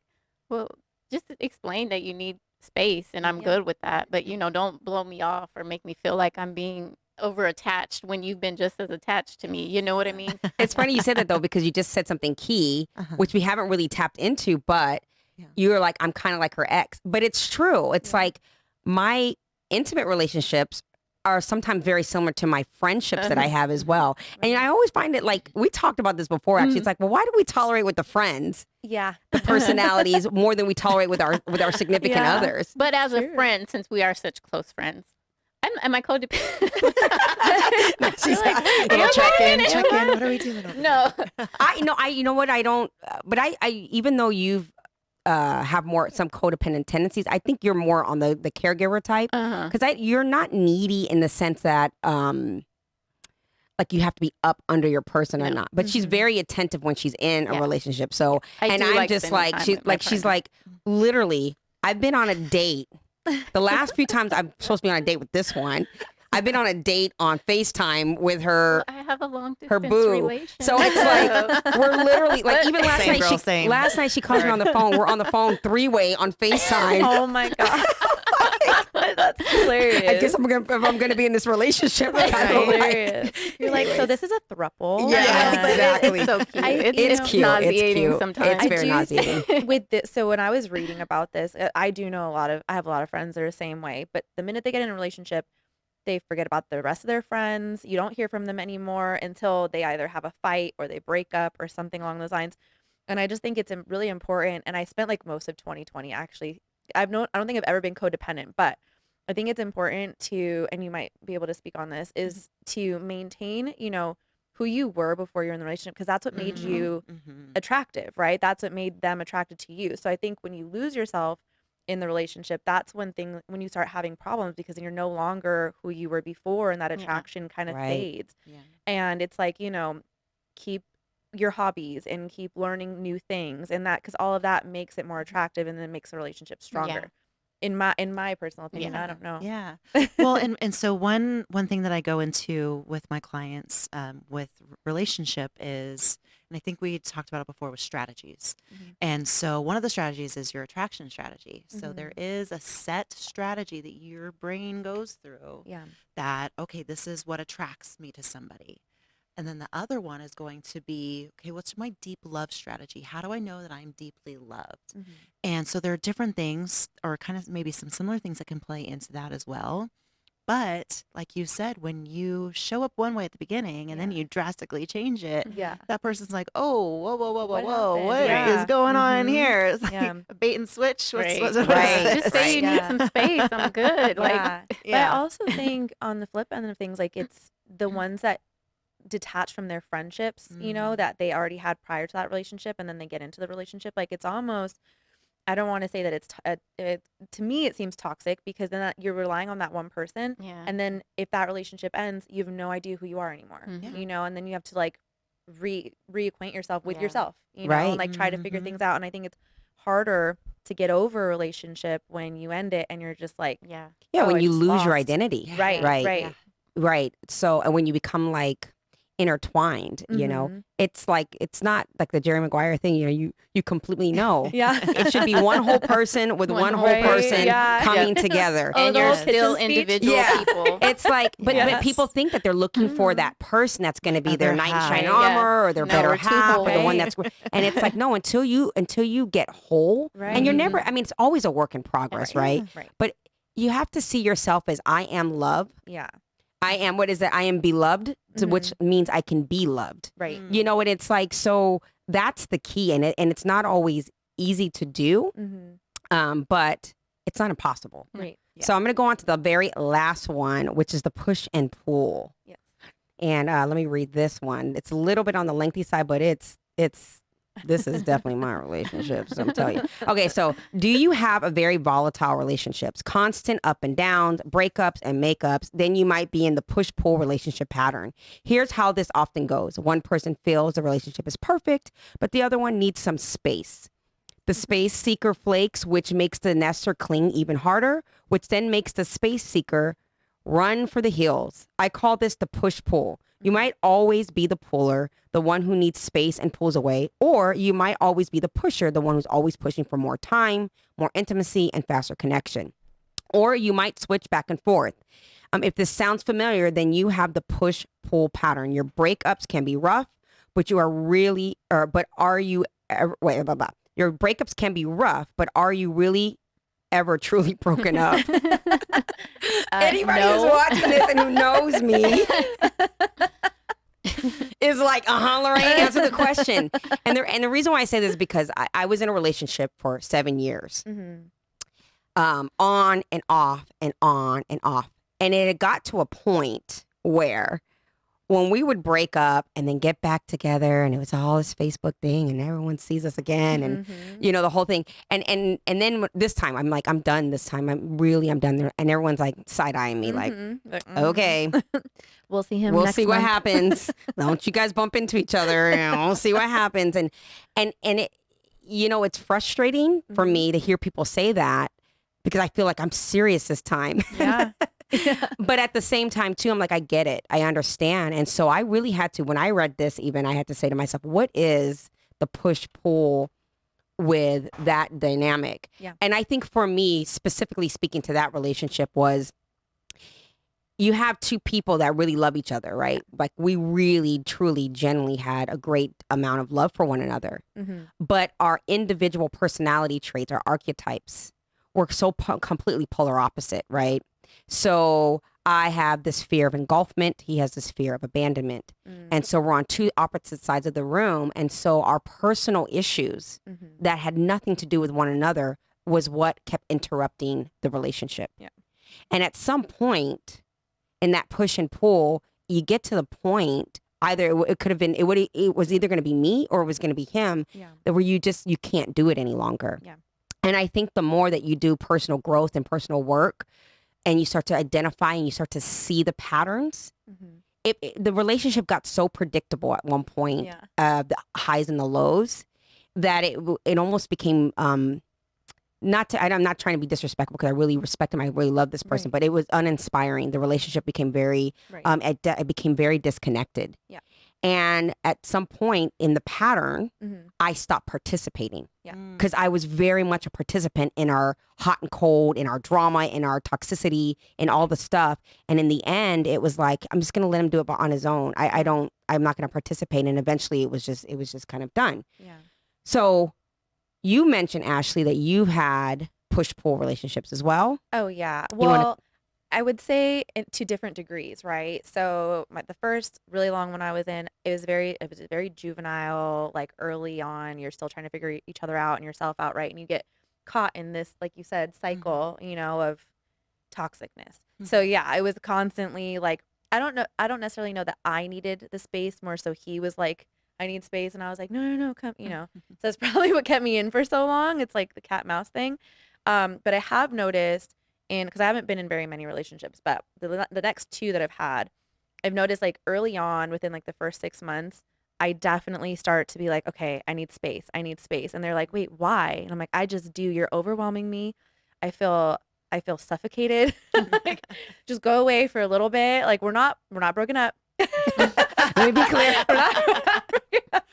well, just explain that you need space, and I'm Yeah. good with that. But don't blow me off or make me feel like I'm being over attached when you've been just as attached to me. You know what I mean? It's funny you said that though, because you just said something key, Uh-huh. which we haven't really tapped into, but Yeah. you're like, I'm kind of like her ex. But it's true. It's Yeah. like my intimate relationships are sometimes very similar to my friendships that I have as well. And I always find it like, we talked about this before actually. It's like, well, why do we tolerate with the friends, Yeah. the personalities, more than we tolerate with our significant Yeah. others? But as a Sure. friend, since we are such close friends, am I codependent? She's like, Am Little I check in. codependent? What are we doing over No. you know what? I don't, but I even though you've, have some codependent tendencies, I think you're more on the caregiver type. Uh-huh. Because you're not needy in the sense that like you have to be up under your person or No. not. But she's Mhm. very attentive when she's in a Yeah. relationship. So I and do I'm like just spending like time she's with my like she's friends. like literally I've been on a date. The last few times I'm supposed to be on a date with this one, I've been on a date on FaceTime with her. Well, I have a long her distance boo. relation. So it's like we're literally like even last Same night girl, same. last night she calls me on the phone. We're on the phone 3-way on FaceTime. Oh my God. That's hilarious. I guess if I'm gonna be in this relationship. That's I don't like- hilarious. You're like, so this is a throuple. Yeah, But exactly. It's so cute. It's It's it's cute. nauseating It's cute. sometimes. It's very nauseating. With this, so when I was reading about this, I do know I have a lot of friends that are the same way, but the minute they get in a relationship, they forget about the rest of their friends. You don't hear from them anymore until they either have a fight or they break up or something along those lines. And I just think it's really important. And I spent like most of 2020 actually. I don't think I've ever been codependent, but I think it's important to, and you might be able to speak on this, is to maintain, who you were before you're in the relationship, because that's what made you attractive, right? That's what made them attracted to you. So I think when you lose yourself in the relationship, that's when you start having problems, because then you're no longer who you were before, and that Yeah. attraction kind of Right. fades. Yeah. And it's like, keep your hobbies and keep learning new things, and that, because all of that makes it more attractive and then makes the relationship stronger. In my personal opinion, Yeah. I don't know. Yeah. Well, and so one thing that I go into with my clients with relationship is, and I think we talked about it before, was strategies. Mhm. And so one of the strategies is your attraction strategy. So Mhm. there is a set strategy that your brain goes through Yeah. that, okay, this is what attracts me to somebody. And then the other one is going to be, okay, what's my deep love strategy? How do I know that I'm deeply loved? Mhm. And so there are different things, or kind of maybe some similar things that can play into that as well. But like you said, when you show up one way at the beginning and then Yeah. you drastically change it, Yeah. that person's like, oh, whoa, whoa, whoa, whoa, What whoa, happened? what is Yeah. going on Mhm. here? It's like Yeah. a bait and switch. Right. What is Right. this? Just say you Yeah. need some space. I'm good. Like, Yeah. But I Yeah. also think on the flip end of things, like it's the ones that detach from their friendships, that they already had prior to that relationship, and then they get into the relationship. Like it's almost, I don't want to say that to me, it seems toxic, because then you're relying on that one person. yeah. And then if that relationship ends, you have no idea who you are anymore, Mhm. and then you have to like reacquaint yourself with Yeah. yourself, Right. and like try to figure Mhm. things out. And I think it's harder to get over a relationship when you end it and you're just like, Yeah. Yeah, Oh, when I you just lose your lost. identity. right, Right. right. Yeah. Right. So, and when you become like intertwined, Mhm. it's like, it's not like the Jerry Maguire thing, you completely know. Yeah. It should be one whole person with one whole Right, person yeah. coming together. Oh, And the you're whole still kitchen speech? individual Yeah. people. It's like, but Yes. people think that they're looking for Mhm. that person that's going to be Other their knight in shining half. armor or their No, better we're too half or the whole. one that's, and it's like, no, until you get whole, and you're Right. never, I mean, it's always a work in progress, right? Right. But you have to see yourself as I am love. Yeah. I am, what is it? I am beloved, which means I can be loved. Right. Mm. You know, and it's like, so that's the key. And it's not always easy to do, but it's not impossible. Right. Yeah. So I'm going to go on to the very last one, which is the push and pull. Yes. And let me read this one. It's a little bit on the lengthy side, but this is definitely my relationship. So I'm telling you. Okay, so do you have a very volatile relationships, constant up and downs, breakups and makeups? Then you might be in the push-pull relationship pattern. Here's how this often goes. One person feels the relationship is perfect, but the other one needs some space. The space seeker flakes, which makes the nester cling even harder, which then makes the space seeker run for the hills. I call this the push-pull. You might always be the puller, the one who needs space and pulls away, or you might always be the pusher, the one who's always pushing for more time, more intimacy, and faster connection. Or you might switch back and forth. If this sounds familiar, then you have the push-pull pattern. Your breakups can be rough, but you are really, but are you, wait, blah, blah. Your breakups can be rough, but are you really ever truly broken up? Anybody who's watching this and who knows me is like, Lorraine, answer the question. And the reason why I say this is because I was in a relationship for 7 years, on and off and on and off. And it had got to a point where when we would break up and then get back together, and it was all this Facebook thing, and everyone sees us again, and the whole thing. And then this time, I'm like, I'm done. This time, I'm done there. And everyone's like side eyeing me, like, okay, we'll see him. We'll next see what month. happens. Don't you guys bump into each other? We'll see what happens. And it, it's frustrating for me to hear people say that because I feel like I'm serious this time. Yeah. But at the same time, too, I'm like, I get it. I understand. And so I really had to, when I read this, even I had to say to myself, what is the push-pull with that dynamic? Yeah. And I think for me, specifically speaking to that relationship was, you have two people that really love each other, right? Like we really, truly, genuinely had a great amount of love for one another. But our individual personality traits, our archetypes, were so completely polar opposite, right? So I have this fear of engulfment. He has this fear of abandonment. And so we're on two opposite sides of the room. And so our personal issues that had nothing to do with one another was what kept interrupting the relationship. Yeah. And at some point in that push and pull, you get to the point, either it could have been, it was either going to be me or it was going to be him, that where you can't do it any longer. Yeah. And I think the more that you do personal growth and personal work, and you start to identify and you start to see the patterns, the relationship got so predictable at one point, the highs and the lows, that it almost became, I'm not trying to be disrespectful because I really respect him. I really love this person, but it was uninspiring. The relationship became very, it became very disconnected. Yeah. And at some point in the pattern, I stopped participating. Yeah. Because I was very much a participant in our hot and cold, in our drama, in our toxicity, in all the stuff. And in the end, it was like, I'm just going to let him do it on his own. I'm not going to participate. And eventually it was just kind of done. Yeah. So you mentioned, Ashley, that you had push-pull relationships as well. Oh, yeah. Well, I would say to different degrees, right? So the first really long one I was in, it was very juvenile, like early on, you're still trying to figure each other out and yourself out, right? And you get caught in this, like you said, cycle, of toxicness. So yeah, it was constantly like, I don't necessarily know that I needed the space, more so he was like, I need space. And I was like, no, come, So that's probably what kept me in for so long. It's like the cat mouse thing. But I have noticed, and because I haven't been in very many relationships, but the next two that I've had, I've noticed like early on within like the first 6 months, I definitely start to be like, okay, I need space. And they're like, wait, why? And I'm like, I just do. You're overwhelming me. I feel suffocated. Like, just go away for a little bit. Like we're not broken up. Let me be clear. We're not broken up.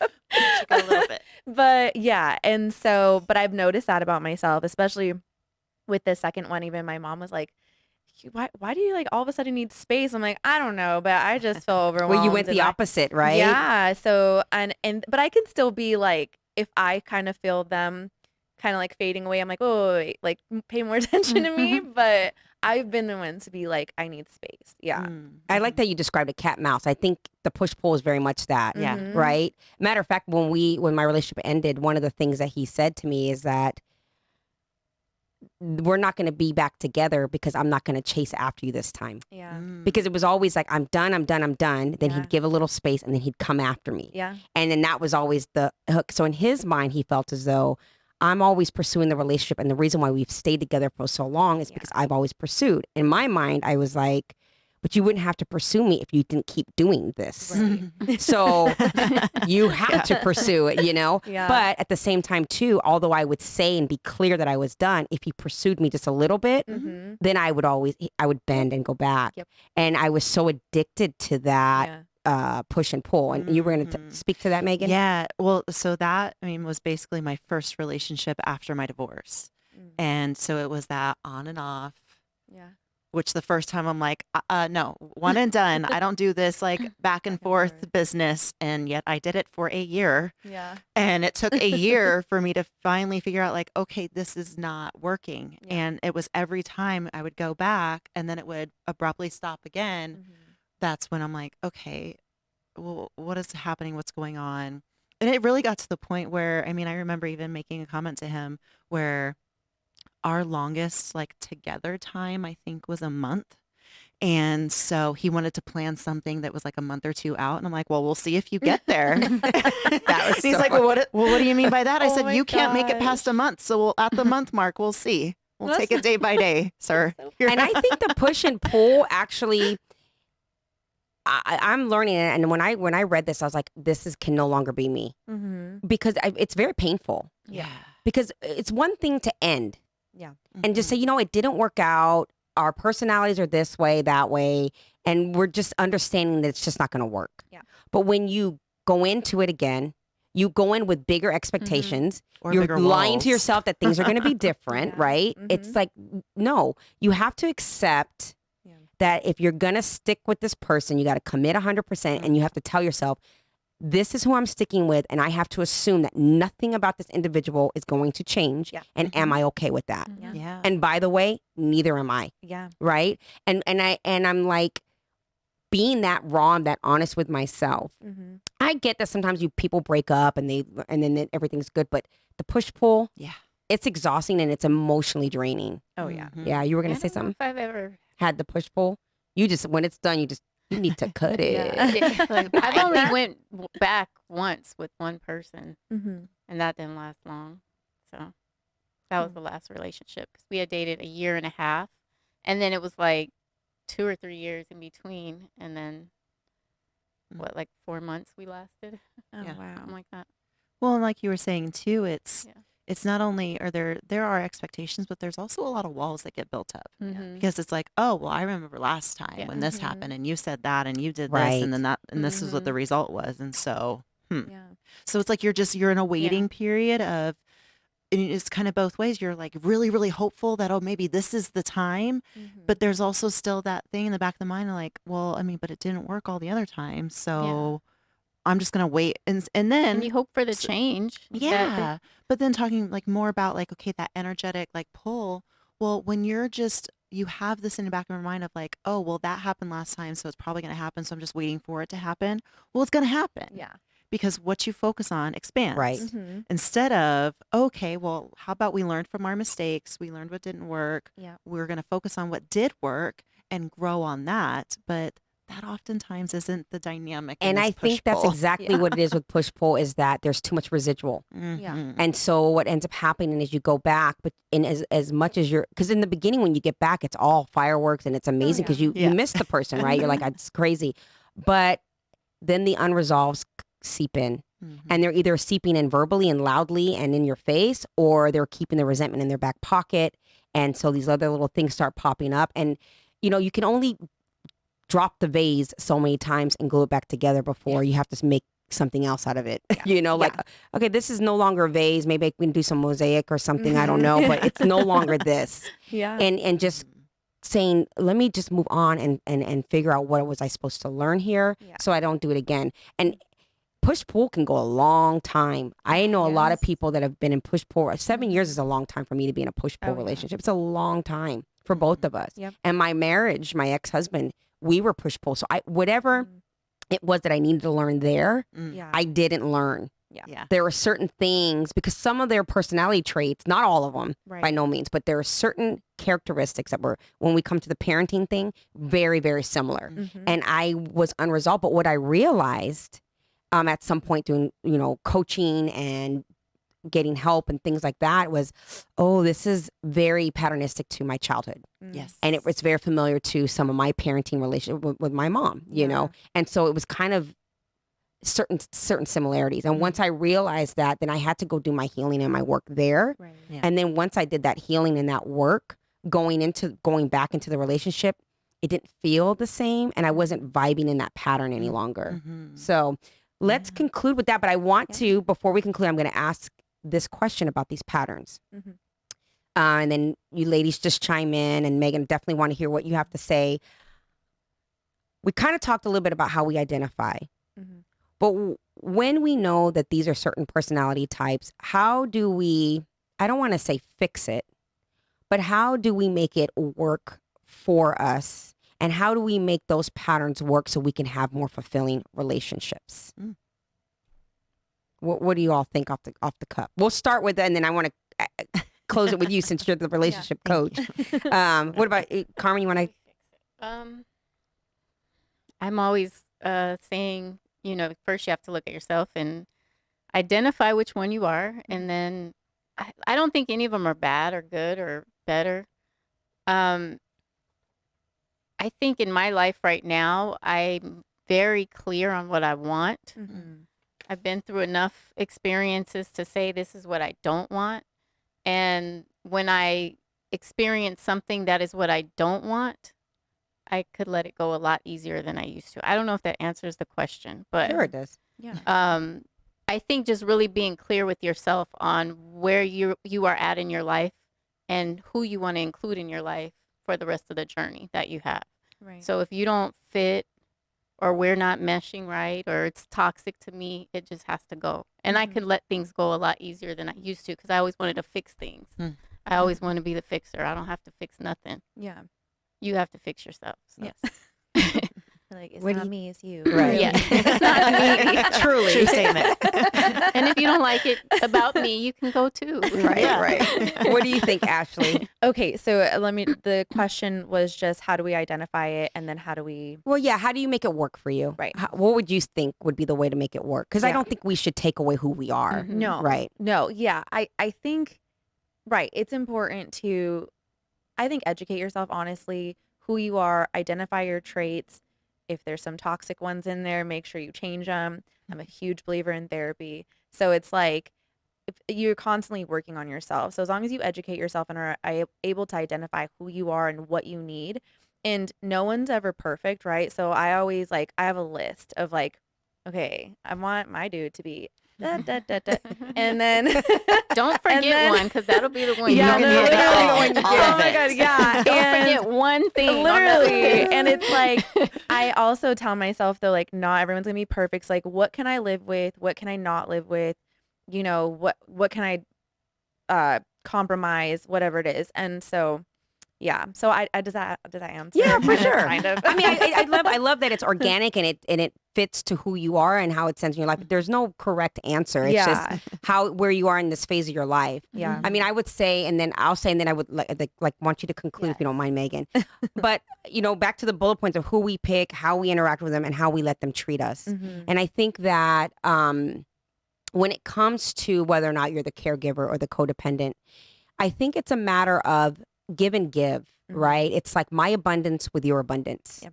A little bit. But yeah. And so, but I've noticed that about myself, especially with the second one. Even my mom was like, why do you like all of a sudden need space? I'm like, I don't know, but I just feel overwhelmed. Well, you went the opposite, right? Yeah. So, but I can still be like, if I kind of feel them kind of like fading away, I'm like, oh, wait, like pay more attention to me. But I've been the one to be like, I need space. Yeah. I like that you described a cat mouse. I think the push pull is very much that. Yeah. Right. Matter of fact, when my relationship ended, one of the things that he said to me is that we're not going to be back together because I'm not going to chase after you this time. Yeah. Because it was always like, I'm done. Then Yeah. he'd give a little space and then he'd come after me. Yeah. And then that was always the hook. So in his mind, he felt as though I'm always pursuing the relationship. And the reason why we've stayed together for so long is because I've always pursued. In my mind, I was like, but you wouldn't have to pursue me if you didn't keep doing this. Right. So you have to pursue it, Yeah. But at the same time, too, although I would say and be clear that I was done, if he pursued me just a little bit, then I would bend and go back. Yep. And I was so addicted to that push and pull. And you were going to speak to that, Megan? Yeah. Well, so that, I mean, was basically my first relationship after my divorce. And so it was that on and off. Yeah. Which the first time I'm like, no, one and done. I don't do this like back and forth business. And yet I did it for a year. Yeah. And it took a year for me to finally figure out like, okay, this is not working. Yeah. And it was every time I would go back and then it would abruptly stop again. That's when I'm like, okay, well, what is happening? What's going on? And it really got to the point where, I mean, I remember even making a comment to him where our longest like together time, I think, was a month. And so he wanted to plan something that was like a month or two out. And I'm like, well, we'll see if you get there. He's like, well, what do you mean by that? I said, you can't make it past a month. So we'll, at the month mark, we'll see. We'll take it day by day, sir. And I think the push and pull actually, I'm learning it. And when I read this, I was like, can no longer be me. Because it's very painful. Yeah. Because it's one thing to end. Yeah. And just say, it didn't work out. Our personalities are this way, that way. And we're just understanding that it's just not going to work. Yeah. But when you go into it again, you go in with bigger expectations. Or You're bigger lying walls. to yourself that things are going to be different, Yeah. right? It's like, no, you have to accept that if you're going to stick with this person, you got to commit 100% and you have to tell yourself, this is who I'm sticking with, and I have to assume that nothing about this individual is going to change. Yeah. And am I okay with that? Yeah. And by the way, neither am I. Yeah. Right? And I'm like being that raw and that honest with myself. I get that sometimes people break up and then everything's good, but the push pull, it's exhausting and it's emotionally draining. Oh yeah. Yeah, you were gonna say I don't know something? if I've ever Had the push pull? You just when it's done, you need to cut it. Yeah. Like, I've only went back once with one person, Mm-hmm. and that didn't last long. So that was the last relationship because we had dated a year and a half, and then it was like 2 or 3 years in between, and then like 4 months we lasted. Oh Yeah. wow. Something like that. Well, and like you were saying too, it's Yeah. it's not only are there are expectations, but there's also a lot of walls that get built up Mhm. because it's like, oh, well, I remember last time Yeah. when this Mhm. happened and you said that and you did Right. this and then that and this is what the Mhm. result was. And so, Yeah. so it's like you're in a waiting period of, and it's kind of both ways. You're like really, really hopeful that, oh, maybe this is the time. But there's also still that thing in the back of the mind of like, well, I mean, but it didn't work all the other times. So I'm just going to wait. And And then, you hope for the change. yeah. But then talking like more about like, okay, that energetic like pull. Well, when you have this in the back of your mind of like, oh, well, that happened last time. So it's probably going to happen. So I'm just waiting for it to happen. Well, it's going to happen. Yeah. Because what you focus on expands. Right. Instead of, okay, well, how about we learned from our mistakes? We learned what didn't work. Yeah. We're going to focus on what did work and grow on that. But that oftentimes isn't the dynamic. And I think that's exactly what it is with push pull is that there's too much residual. Yeah. And so what ends up happening is you go back, but in as much as because in the beginning when you get back, it's all fireworks and it's amazing because you miss the person, right? You're like, it's crazy. But then the unresolved seep in. And they're either seeping in verbally and loudly and in your face, or they're keeping the resentment in their back pocket. And so these other little things start popping up. And, you can only drop the vase so many times and glue it back together before you have to make something else out of it. Like, okay, this is no longer a vase. Maybe I can do some mosaic or something. I don't know, but it's no longer this. Yeah. And just saying, let me just move on and figure out what was I supposed to learn here so I don't do it again. And push-pull can go a long time. I know a lot of people that have been in push-pull. 7 years is a long time for me to be in a push-pull relationship. It's a long time for both of us. Yep. And my marriage, my ex-husband, we were push-pull. So whatever it was that I needed to learn there, Yeah. I didn't learn. Yeah. There were certain things, because some of their personality traits, not all of them Right. by no means, but there are certain characteristics that were, when we come to the parenting thing, very, very similar. And I was unresolved. But what I realized at some point doing, coaching and getting help and things like that was, oh, this is very patternistic to my childhood. Yes. And it was very familiar to some of my parenting relationship with my mom, you know? And so it was kind of certain similarities. And once I realized that, then I had to go do my healing and my work there. Right. Yeah. And then once I did that healing and that work, going back into the relationship, it didn't feel the same, and I wasn't vibing in that pattern any longer. Mhm. So let's Yeah. conclude with that. But I want Yeah. to, before we conclude, I'm going to ask this question about these patterns. Mhm. And then you ladies just chime in, and Megan, definitely want to hear what you have to say. We kind of talked a little bit about how we identify, Mhm. but when we know that these are certain personality types, how do we, I don't want to say fix it, but how do we make it work for us? And how do we make those patterns work so we can have more fulfilling relationships? Mm. What do you all think off the cup? We'll start with that, and then I want to close it with you since you're the relationship Thank coach. What about Carmen? You want to? I'm always saying, first you have to look at yourself and identify which one you are. And then I don't think any of them are bad or good or better. I think in my life right now, I'm very clear on what I want. Mhm. I've been through enough experiences to say this is what I don't want. And when I experience something that is what I don't want, I could let it go a lot easier than I used to. I don't know if that answers the question, but Sure, it does. Yeah. I think just really being clear with yourself on where you are at in your life and who you want to include in your life for the rest of the journey that you have. Right. So if you don't fit or we're not meshing right or it's toxic to me, it just has to go. And I Mhm. could let things go a lot easier than I used to because I always wanted to fix things. Mm. I always want to be the fixer. I don't have to fix nothing. Yeah. You have to fix yourself. So. Yes. Like, it's What do not you- me, it's you. Right. Yeah. It's not me. Truly. True statement. And if you don't like it about me, you can go too. Right, Yeah. right. What do you think, Ashley? Okay, so the question was just how do we identify it, and then how do we, Well, yeah. How do you make it work for you? Right. What would you think would be the way to make it work? Because I Yeah. don't think we should take away who we are. Mhm. no, Right. no, yeah, I think, right, it's important to, I think, educate yourself honestly, who you are, identify your traits. If there's some toxic ones in there, make sure you change them. I'm a huge believer in therapy. So it's like, if you're constantly working on yourself. So as long as you educate yourself and are able to identify who you are and what you need, and no one's ever perfect, right? So I always I have a list of okay, I want my dude to be da, da, da, da. And then Don't And forget then- one because that'll be the one yeah, you can no, hit it literally all. going, All oh of my it. god, yeah. Don't And forget one thing. on that literally, list. and it's like I also tell myself though, not everyone's gonna be perfect. So what can I live with? What can I not live with? What can I compromise? Whatever it is. And so yeah. So I does that answer? Yeah, for sure. Kind of. I mean, I love that it's organic and it fits to who you are and how it sends in your life. There's no correct answer. It's Yeah. just where you are in this phase of your life. Yeah. I mean, I would say, and then I'll say, and then I would want you to conclude if you don't mind, Megan. But back to the bullet points of who we pick, how we interact with them, and how we let them treat us. Mhm. And I think that when it comes to whether or not you're the caregiver or the codependent, I think it's a matter of give and give, Mhm. right? It's like my abundance with your abundance. Yep.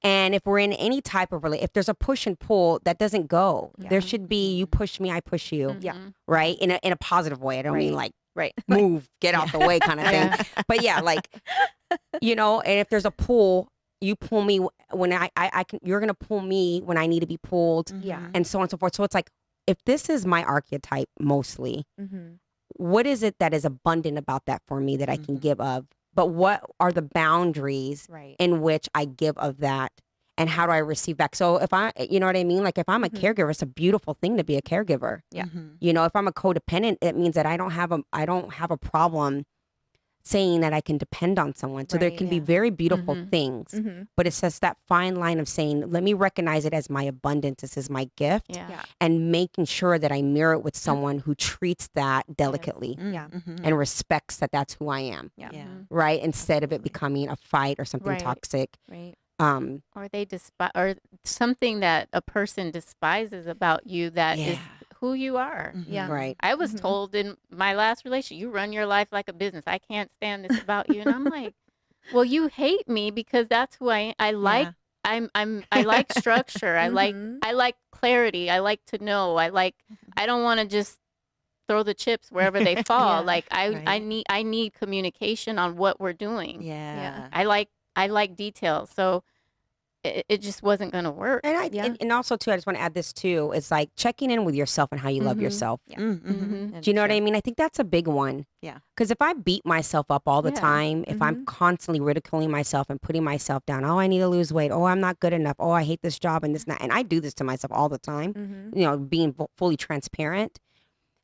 And if we're in any type of if there's a push and pull, that doesn't go. Yeah. There should be you push me, I push you, Yeah. Mhm. right? In a positive way. I don't mean like Right. move, get out the way kind of thing. Yeah. But yeah, and if there's a pull, you pull me when I can. You're gonna pull me when I need to be pulled, Yeah. and so on and so forth. So it's like if this is my archetype mostly, Mhm. what is it that is abundant about that for me that I can Mhm. give of? But what are the boundaries Right. in which I give of that? And how do I receive back? So if you know what I mean? Like if I'm a Mhm. caregiver, it's a beautiful thing to be a caregiver. Yeah. Mhm. If I'm a codependent, it means that I don't have a problem saying that I can depend on someone. So there Right, can be yeah. very beautiful Mhm. things, Mhm. but it's just that fine line of saying, let me recognize it as my abundance. This is my gift. Yeah. Yeah. And making sure that I mirror it with someone who treats that delicately Yeah. Mhm. and respects that that's who I am, Yeah. Yeah. Mhm. right? Instead of it Absolutely. becoming a fight or something Right. toxic. Right. Or they despise, or something that a person despises about you that is Yeah. who you are. Yeah. Right. I was Mhm. told in my last relationship, you run your life like a business. I can't stand this about you. And I'm like, well, you hate me because that's who I like. Yeah. I like structure. Mhm. I like clarity. I like to know. I don't want to just throw the chips wherever they fall. Yeah. Like I Right. need communication on what we're doing. Yeah. I like I like details. So it just wasn't going to work. And and also too, I just want to add this too. It's like checking in with yourself and how you love yourself. Yeah. Mm-hmm. Do you know what I mean? I think that's a big one. Yeah. Because if I beat myself up all the Yeah. time, if I'm constantly ridiculing myself and putting myself down, oh, I need to lose weight. Oh, I'm not good enough. Oh, I hate this job and this and that. And I do this to myself all the time, you know, being fully transparent.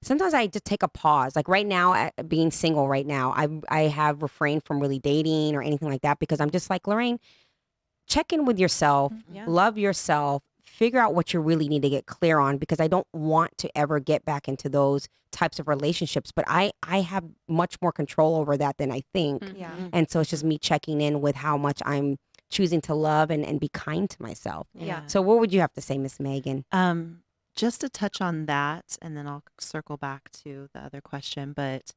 Sometimes I just take a pause. Like right now, being single right now, I have refrained from really dating or anything like that because I'm just like, Lorraine, check in with yourself, love yourself, figure out what you really need to get clear on because I don't want to ever get back into those types of relationships. But I have much more control over that than I think. Yeah. And so it's just me checking in with how much I'm choosing to love and be kind to myself. Yeah. So what would you have to say, Miss Megan? Just to touch on that, and then I'll circle back to the other question, but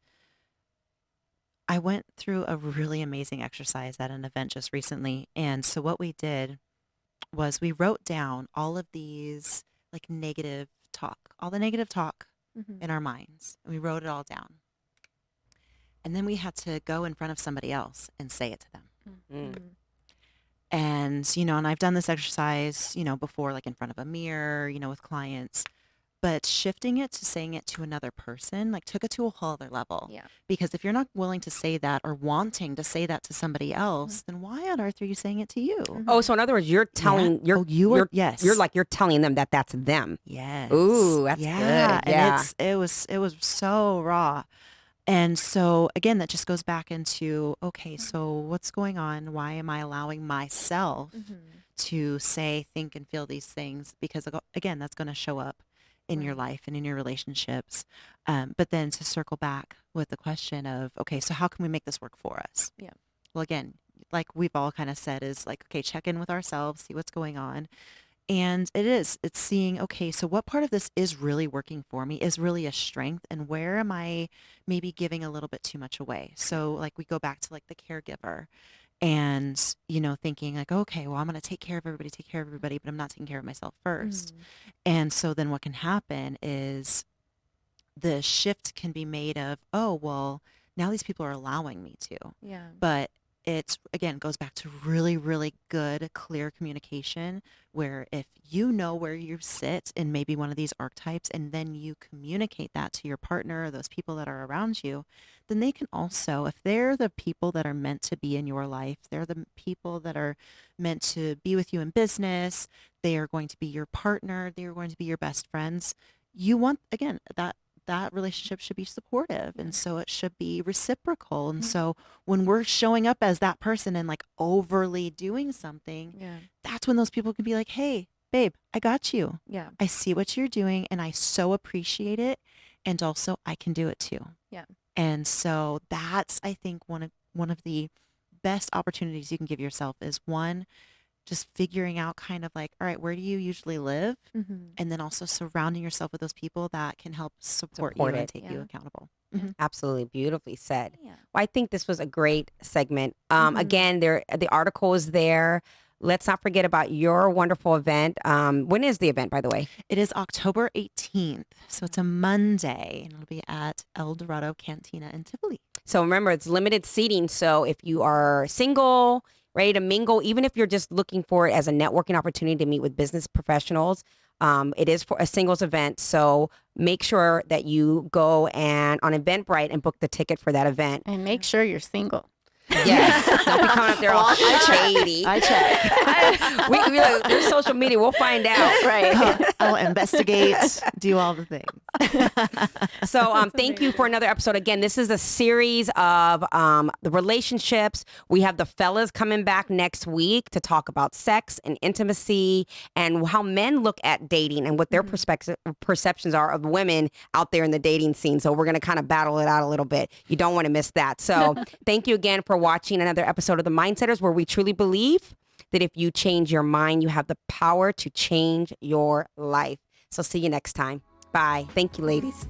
I went through a really amazing exercise at an event just recently. And so what we did was we wrote down all of these like negative talk, all the negative talk in our minds. And we wrote it all down. And then we had to go in front of somebody else and say it to them. And, you know, and I've done this exercise, you know, before, like in front of a mirror, you know, with clients, but shifting it to saying it to another person, like took it to a whole other level. Yeah. Because if you're not willing to say that or wanting to say that to somebody else, then why on earth are you saying it to you? Oh, so in other words, you're telling Yes. you're telling them that that's them. Yes. Ooh, that's good. Yeah. Yeah. And it was so raw. And so again, that just goes back into, okay, so what's going on? Why am I allowing myself to say, think, and feel these things? Because again, that's going to show up in your life and in your relationships. But then to circle back with the question of, okay, so how can we make this work for us? Yeah. Well, again, like we've all kind of said is like, okay, check in with ourselves, see what's going on. And it's seeing, okay, so what part of this is really working for me, is really a strength, and where am I maybe giving a little bit too much away? So like we go back to like the caregiver and, you know, thinking like, okay, well, I'm going to take care of everybody, but I'm not taking care of myself first. And so then what can happen is the shift can be made of, oh, well, now these people are allowing me to. Yeah. But it's, again, goes back to really, really good, clear communication where if you know where you sit in maybe one of these archetypes and then you communicate that to your partner or those people that are around you, then they can also, if they're the people that are meant to be in your life, they're the people that are meant to be with you in business, they are going to be your partner, they are going to be your best friends. You want, again, that relationship should be supportive. And so it should be reciprocal. And so when we're showing up as that person and like overly doing something, that's when those people can be like, hey, babe, I got you. Yeah. I see what you're doing and I so appreciate it. And also I can do it too. Yeah. And so that's, I think, one of the best opportunities you can give yourself is one, just figuring out kind of like, all right, where do you usually live? And then also surrounding yourself with those people that can help support you and take you accountable. Absolutely. Beautifully said. Yeah. Well, I think this was a great segment. Again, the article is there. Let's not forget about your wonderful event. When is the event, by the way? It is October 18th. So it's a Monday and it'll be at El Dorado Cantina in Tivoli. So remember, it's limited seating. So if you are single, ready to mingle, even if you're just looking for it as a networking opportunity to meet with business professionals, it is for a singles event. So make sure that you go and on Eventbrite and book the ticket for that event. And make sure you're single. Yes. Don't be coming up there all shady. I check. we like, there's social media. We'll find out. Right. I'll investigate, do all the things. So thank you for another episode. Again, this is a series of the relationships. We have the fellas coming back next week to talk about sex and intimacy and how men look at dating and what their perceptions are of women out there in the dating scene. So we're going to kind of battle it out a little bit. You don't want to miss that. So thank you again for watching another episode of The Mindsetters, where we truly believe that if you change your mind, you have the power to change your life. So see you next time. Bye. Thank you, ladies.